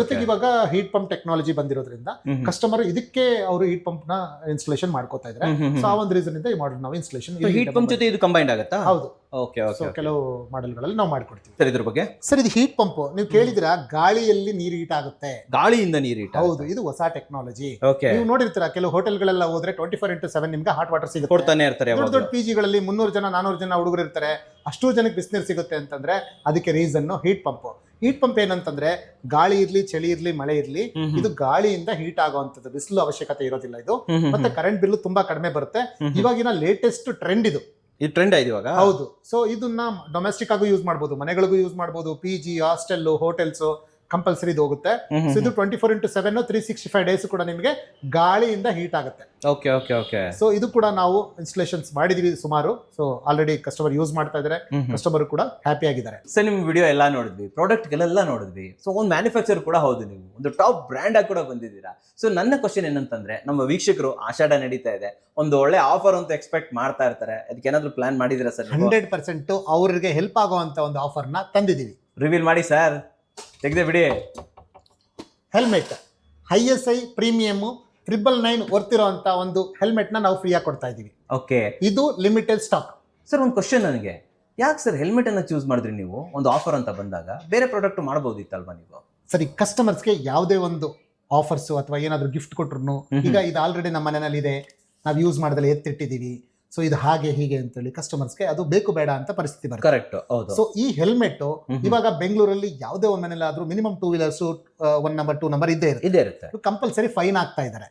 ಜೊತೆಗೆ ಇವಾಗ ಹೀಟ್ ಪಂಪ್ ಟೆಕ್ನಾಲಜಿ ಬಂದಿರೋದ್ರಿಂದ ಕಸ್ಟಮರ್ ಇದಕ್ಕೆ ಅವರು ಹೀಟ್ ಪಂಪ್ ನ ಇನ್ಸ್ಟಾಲೇಷನ್ ಮಾಡ್ಕೋತಾ ಇದ್ದಾರೆ. ಸೊ ಆ ಒಂದು ರೀಸನ್ ಇಂದ ಈ ಮಾಡೆಲ್ ನಾವು ಇನ್ಸ್ಟಾಲೇಷನ್ ಹೀಟ್ ಪಂಪ್ ಜೊತೆ ಇದು ಕಂಬೈನ್ಡ್ ಆಗುತ್ತಾ? ಹೌದು. ಓಕೆ ಸೊ ಓಕೆ ಕೆಲವು ಮಾಡೆಲ್ಗಳಲ್ಲಿ ನಾವು ಮಾಡ್ಕೊಡ್ತೀವಿ. ಸರ್ ಇದ್ರ ಬಗ್ಗೆ ಸರ್ ಇದು ಹೀಟ್ ಪಂಪ್ ನೀವು ಕೇಳಿದಿರಾ, ಗಾಳಿಯಲ್ಲಿ ನೀರು ಹೀಟ್ ಆಗುತ್ತೆ. ಗಾಳಿಯಿಂದ ನೀರು ಇಟ್ಟ. ಹೌದು, ಇದು ಹೊಸ ಟೆಕ್ನಾಲಜಿ. ಓಕೆ, ನೀವು ನೋಡಿರ್ತೀರಾ ಕೆಲವು ಹೋಟೆಲ್ಗಳೆಲ್ಲ ಹೋದ್ರೆ 24x7 ನಿಮ್ಗೆ ಹಾಟ್ ವಾಟರ್ ಸಿಗುತ್ತೆ. ಕೊಡ್ತಾನೆ ಇರ್ತಾರೆ. ದೊಡ್ಡ ದೊಡ್ಡ PG ಗಳಲ್ಲಿ 300 ಜನ 400 ಜನ ಹುಡುಗರು ಇರ್ತಾರೆ, ಅಷ್ಟು ಜನಕ್ಕೆ ಬಿಸಿನೀರು ಸಿಗುತ್ತೆ ಅಂತಂದ್ರೆ ಅದಕ್ಕೆ reason heat pump. Heat pump ಏನಂತಂದ್ರೆ ಗಾಳಿ ಇರ್ಲಿ, ಚಳಿ ಇರ್ಲಿ, ಮಳೆ ಇರ್ಲಿ, ಇದು ಗಾಳಿಯಿಂದ ಹೀಟ್ ಆಗುವಂತದ್ದು, ಬಿಸಿಲು ಅವಶ್ಯಕತೆ ಇರೋದಿಲ್ಲ ಇದು. ಮತ್ತೆ ಕರೆಂಟ್ ಬಿಲ್ ತುಂಬಾ ಕಡಿಮೆ ಬರುತ್ತೆ. ಇವಾಗಿನ ಲೇಟೆಸ್ಟ್ ಟ್ರೆಂಡ್ ಇದು. ಈ ಟ್ರೆಂಡ್ ಆಯ್ತು ಇವಾಗ. ಹೌದು. ಸೊ ಇದನ್ನ ಡೊಮೆಸ್ಟಿಕ್ ಆಗೂ ಯೂಸ್ ಮಾಡಬಹುದು, ಮನೆಗಳಿಗೂ ಯೂಸ್ ಮಾಡಬಹುದು, PG, ಹಾಸ್ಟೆಲ್, ಹೋಟೆಲ್ಸ್ ಕಂಪಲ್ಸರಿ ಇದು ಹೋಗುತ್ತೆ. ಸೊ ಇದು 24x7 365 ಡೇಸ್ ಕೂಡ ನಿಮಗೆ ಗಾಳಿಯಿಂದ ಹೀಟ್ ಆಗುತ್ತೆ. Okay okay okay. ಸೊ ಇದು ಕೂಡ ನಾವು ಇನ್ಸ್ಟಾಲೇಷನ್ಸ್ ಮಾಡಿದೀವಿ ಸುಮಾರು. ಸೊ ಆಲ್ರೆಡಿ ಕಸ್ಟಮರ್ ಯೂಸ್ ಮಾಡ್ತಾ ಇದ್ದಾರೆ, ಕಸ್ಟಮರ್ ಕೂಡ ಹ್ಯಾಪಿ ಆಗಿದ್ದಾರೆ. ಸರ್ ನಿಮ್ ವಿಡಿಯೋ ಎಲ್ಲ ನೋಡಿದ್ವಿ, ಪ್ರಾಡಕ್ಟ್ಗಳೆಲ್ಲ ನೋಡಿದ್ವಿ. ಸೊ ಒಂದು ಮ್ಯಾನುಫ್ಯಾಕ್ಚರ್ ಕೂಡ ಹೌದು, ನೀವು ಒಂದು ಟಾಪ್ ಬ್ರ್ಯಾಂಡ್ ಆಗಿ ಕೂಡ ಬಂದಿದ್ದೀರಾ. ಸೊ ನನ್ನ ಕ್ವಶನ್ ಏನಂತಂದ್ರೆ, ನಮ್ಮ ವೀಕ್ಷಕರು ಆಷಾಢ ನಡೀತಾ ಇದೆ, ಒಂದು ಒಳ್ಳೆ ಆಫರ್ ಅಂತ ಎಕ್ಸ್ಪೆಕ್ಟ್ ಮಾಡ್ತಾ ಇರ್ತಾರೆ. ಅದಕ್ಕೆ ಏನಾದ್ರು ಪ್ಲಾನ್ ಮಾಡಿದಿರಾ ಸರ್? 100% ಅವ್ರಿಗೆ ಹೆಲ್ಪ್ ಆಗುವಂತ ಒಂದು ಆಫರ್ ನ ತಂದಿದ್ದೀವಿ. ರಿವೀಲ್ ಮಾಡಿ ಸರ್, ತೆಗೆದೇ ಬಿಡಿ. ಹೆಲ್ಮೆಟ್ ISI ಪ್ರೀಮಿಯಮ್ 999 ವರ್ತಿರೋ ಅಂತ ಒಂದು ಹೆಲ್ಮೆಟ್ ನ ನಾವು ಫ್ರೀ ಆಗಿ ಕೊಡ್ತಾ ಇದೀವಿ. ಓಕೆ, ಇದು ಲಿಮಿಟೆಡ್ ಸ್ಟಾಕ್. ಸರ್ ಒಂದು ಕ್ವಶನ್ ನನಗೆ, ಯಾಕೆ ಸರ್ ಹೆಲ್ಮೆಟ್ ಅನ್ನ ಚೂಸ್ ಮಾಡಿದ್ರಿ ನೀವು? ಒಂದು ಆಫರ್ ಅಂತ ಬಂದಾಗ ಬೇರೆ ಪ್ರಾಡಕ್ಟ್ ಮಾಡಬಹುದಿತ್ತಲ್ವಾ ನೀವು? ಸರಿ, ಕಸ್ಟಮರ್ಸ್ಗೆ ಯಾವುದೇ ಒಂದು ಆಫರ್ಸ್ ಅಥವಾ ಏನಾದ್ರು ಗಿಫ್ಟ್ ಕೊಟ್ರು, ಈಗ ಇದು ಆಲ್ರೆಡಿ ನಮ್ಮ ಮನೆಯಲ್ಲಿ ಇದೆ, ನಾವು ಯೂಸ್ ಮಾಡಿದಲ್ಲಿ ಎತ್ತಿಟ್ಟಿದೀವಿ, ಸೊ ಇದು ಹಾಗೆ ಹೀಗೆ ಅಂತೇಳಿ ಕಸ್ಟಮರ್ಸ್ಗೆ ಅದು ಬೇಕು ಬೇಡ ಅಂತ ಪರಿಸ್ಥಿತಿ ಬರುತ್ತೆ. ಕರೆಕ್ಟ್, ಹೌದು. ಸೊ ಈ ಹೆಲ್ಮೆಟ್ ಇವಾಗ ಬೆಂಗಳೂರಲ್ಲಿ ಯಾವುದೇ ಒಂದ್ ಮನೇಲಿ ಆದ್ರೂ ಮಿನಿಮಮ್ 2 ವೀಲರ್ಸ್ 1 ನಂಬರ್ 2 ನಂಬರ್ ಇದ್ದೇ ಇರುತ್ತೆ. ಕಂಪಲ್ಸರಿ ಫೈನ್ ಆಗ್ತಾ ಇದ್ದಾರೆ.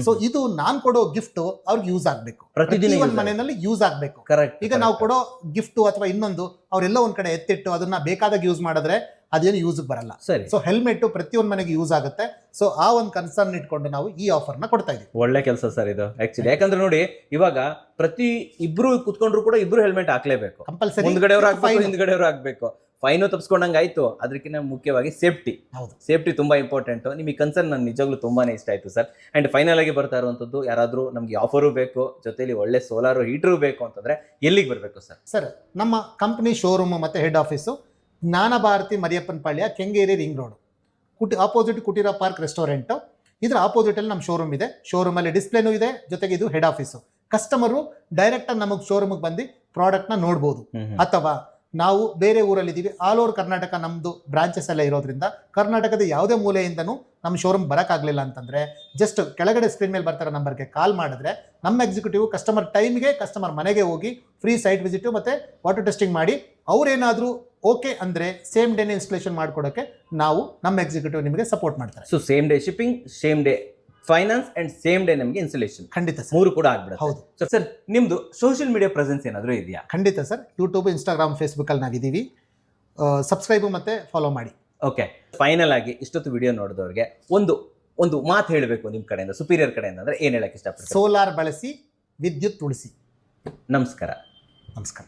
ಸೊ ಇದು ನಾನ್ ಕೊಡೋ ಗಿಫ್ಟ್ ಅವ್ರಿಗೆ ಯೂಸ್ ಆಗ್ಬೇಕು, ಪ್ರತಿ ಒಂದ್ ಮನೆಯಲ್ಲಿ ಯೂಸ್ ಆಗ್ಬೇಕು. ಕರೆಕ್ಟ್. ಈಗ ನಾವು ಕೊಡೋ ಗಿಫ್ಟ್ ಅಥವಾ ಇನ್ನೊಂದು ಅವರೆಲ್ಲ ಒಂದ್ ಕಡೆ ಎತ್ತಿಟ್ಟು ಅದನ್ನ ಬೇಕಾದಾಗ ಯೂಸ್ ಮಾಡಿದ್ರೆ ಅದೇನು ಯೂಸ್ ಬರಲ್ಲ. ಸರಿ. ಸೊ ಹೆಲ್ಮೆಟ್ ಪ್ರತಿಯೊಂದು ಮನೆಗೆ ಯೂಸ್ ಆಗುತ್ತೆ. ಸೊ ಆ ಒಂದು ಕನ್ಸರ್ನ್ ಇಟ್ಕೊಂಡು ನಾವು ಈ ಆಫರ್ ನ ಕೊಡ್ತಾ ಇದೀವಿ. ಒಳ್ಳೆ ಕೆಲಸ ಸರ್ ಇದು ಆಕ್ಚುಲಿ. ಯಾಕಂದ್ರೆ ನೋಡಿ, ಇವಾಗ ಪ್ರತಿ ಇಬ್ರು ಕುತ್ಕೊಂಡ್ರು ಕೂಡ ಇಬ್ರು ಹೆಲ್ಮೆಟ್ ಹಾಕ್ಲೇಬೇಕು. ಕಂಪಲ್ಸರಿ ಮುಂದ್ಗಡೆಯವ್ರು ಹಾಕ್ಬೇಕು, ಹಿಂದ್ಗಡೆಯವ್ರು ಹಾಕ್ಬೇಕು. ಫೈನು ತಪ್ಪಿಸ್ಕೊಂಡಂಗೆ ಆಯ್ತು. ಅದಕ್ಕಿಂತ ಮುಖ್ಯವಾಗಿ ಸೇಫ್ಟಿ. ಹೌದು, ಸೇಫ್ಟಿ ತುಂಬಾ ಇಂಪಾರ್ಟೆಂಟ್. ನಿಮಗೆ ಕನ್ಸರ್ನ್ ನನ್ಗೆ ನಿಜವಾಗ್ಲೂ ತುಂಬಾನೇ ಇಷ್ಟ ಆಯ್ತು ಸರ್. ಅಂಡ್ ಫೈನಲ್ ಆಗಿ ಬರ್ತಾ ಇರುವಂತದ್ದು, ಯಾರಾದ್ರೂ ನಮ್ಗೆ ಆಫರು ಬೇಕು, ಜೊತೆಲಿ ಒಳ್ಳೆ ಸೋಲಾರು ಹೀಟರ್ ಬೇಕು ಅಂತಂದ್ರೆ ಎಲ್ಲಿಗೆ ಬರ್ಬೇಕು ಸರ್? ಸರ್, ನಮ್ಮ ಕಂಪನಿ ಶೋರೂಮ್ ಮತ್ತೆ head office Jnana Bharathi Mariyappana Palya, Kengeri ring road, opposite Kuteera park restaurant. ಇದ್ರ ಆಪೋಸಿಟ್ ಅಲ್ಲಿ ನಮ್ಮ ಶೋರೂಮ್ ಇದೆ. ಶೋರೂಮ್ ಅಲ್ಲಿ ಡಿಸ್ಪ್ಲೇನೂ ಇದೆ, ಜೊತೆಗೆ ಇದು ಹೆಡ್ ಆಫೀಸು. ಕಸ್ಟಮರು ಡೈರೆಕ್ಟ್ ಆಗಿ ನಮಗೆ ಶೋರೂಮ್ಗೆ ಬಂದು ಪ್ರಾಡಕ್ಟ್ ನ ನೋಡ್ಬೋದು. ಅಥವಾ ನಾವು ಬೇರೆ ಊರಲ್ಲಿದ್ದೀವಿ, ಆಲ್ ಓವರ್ ಕರ್ನಾಟಕ ನಮ್ದು ಬ್ರಾಂಚಸ್ ಎಲ್ಲ ಇರೋದ್ರಿಂದ ಕರ್ನಾಟಕದ ಯಾವುದೇ ಮೂಲೆಯಿಂದನೂ ನಮ್ಮ ಶೋರೂಮ್ ಬರೋಕ್ಕಾಗಲಿಲ್ಲ ಅಂತಂದ್ರೆ ಜಸ್ಟ್ ಕೆಳಗಡೆ ಸ್ಕ್ರೀನ್ ಮೇಲೆ ಬರ್ತಾರೋ ನಂಬರ್ಗೆ ಕಾಲ್ ಮಾಡಿದ್ರೆ ನಮ್ಮ ಎಕ್ಸಿಕ್ಯೂಟಿವ್ ಕಸ್ಟಮರ್ ಟೈಮ್ಗೆ ಕಸ್ಟಮರ್ ಮನೆಗೆ ಹೋಗಿ ಫ್ರೀ ಸೈಟ್ ವಿಸಿಟ್ ಮತ್ತೆ ವಾಟರ್ ಟೆಸ್ಟಿಂಗ್ ಮಾಡಿ ಅವ್ರೇನಾದ್ರೂ ಓಕೆ ಅಂದ್ರೆ ಸೇಮ್ ಡೇನೇ ಇನ್ಸ್ಟಾಲೇಷನ್ ಮಾಡ್ಕೊಡೋಕೆ ನಾವು ನಮ್ಮ ಎಕ್ಸಿಕ್ಯೂಟಿವ್ ನಿಮಗೆ ಸಪೋರ್ಟ್ ಮಾಡ್ತಾರೆ. So same day shipping, same day finance and same day ನಮಗೆ ಇನ್ಸ್ಟಾಲೇಷನ್. ಖಂಡಿತ ಸರ್, 3 ಕೂಡ ಆಗ್ಬಿಡುತ್ತೆ. ಹೌದು ಸರ್, ನಿಮ್ದು ಸೋಷಿಯಲ್ ಮೀಡಿಯಾ ಪ್ರೆಸೆನ್ಸ್ ಏನಾದರೂ ಇದೆಯಾ? ಖಂಡಿತ ಸರ್, ಯೂಟ್ಯೂಬ್, ಇನ್ಸ್ಟಾಗ್ರಾಮ್, ಫೇಸ್ಬುಕ್ ಅಲ್ಲಿ ನಾವಿದ್ದೀವಿ. ಸಬ್ಸ್ಕ್ರೈಬ್ ಮತ್ತೆ ಫಾಲೋ ಮಾಡಿ. ಓಕೆ, ಫೈನಲ್ ಆಗಿ ಇಷ್ಟೊತ್ತು ವಿಡಿಯೋ ನೋಡಿದವ್ರಿಗೆ ಒಂದು ಮಾತು ಹೇಳಬೇಕು ನಿಮ್ಮ ಕಡೆಯಿಂದ, ಸುಪೀರಿಯರ್ ಕಡೆಯಿಂದ, ಅಂದ್ರೆ ಏನ್ ಹೇಳಕ್ ಇಷ್ಟಪಡ್ತೀರಾ? ಸೋಲಾರ್ ಬಳಸಿ, ವಿದ್ಯುತ್ ಉಳಿಸಿ. ನಮಸ್ಕಾರ. ನಮಸ್ಕಾರ.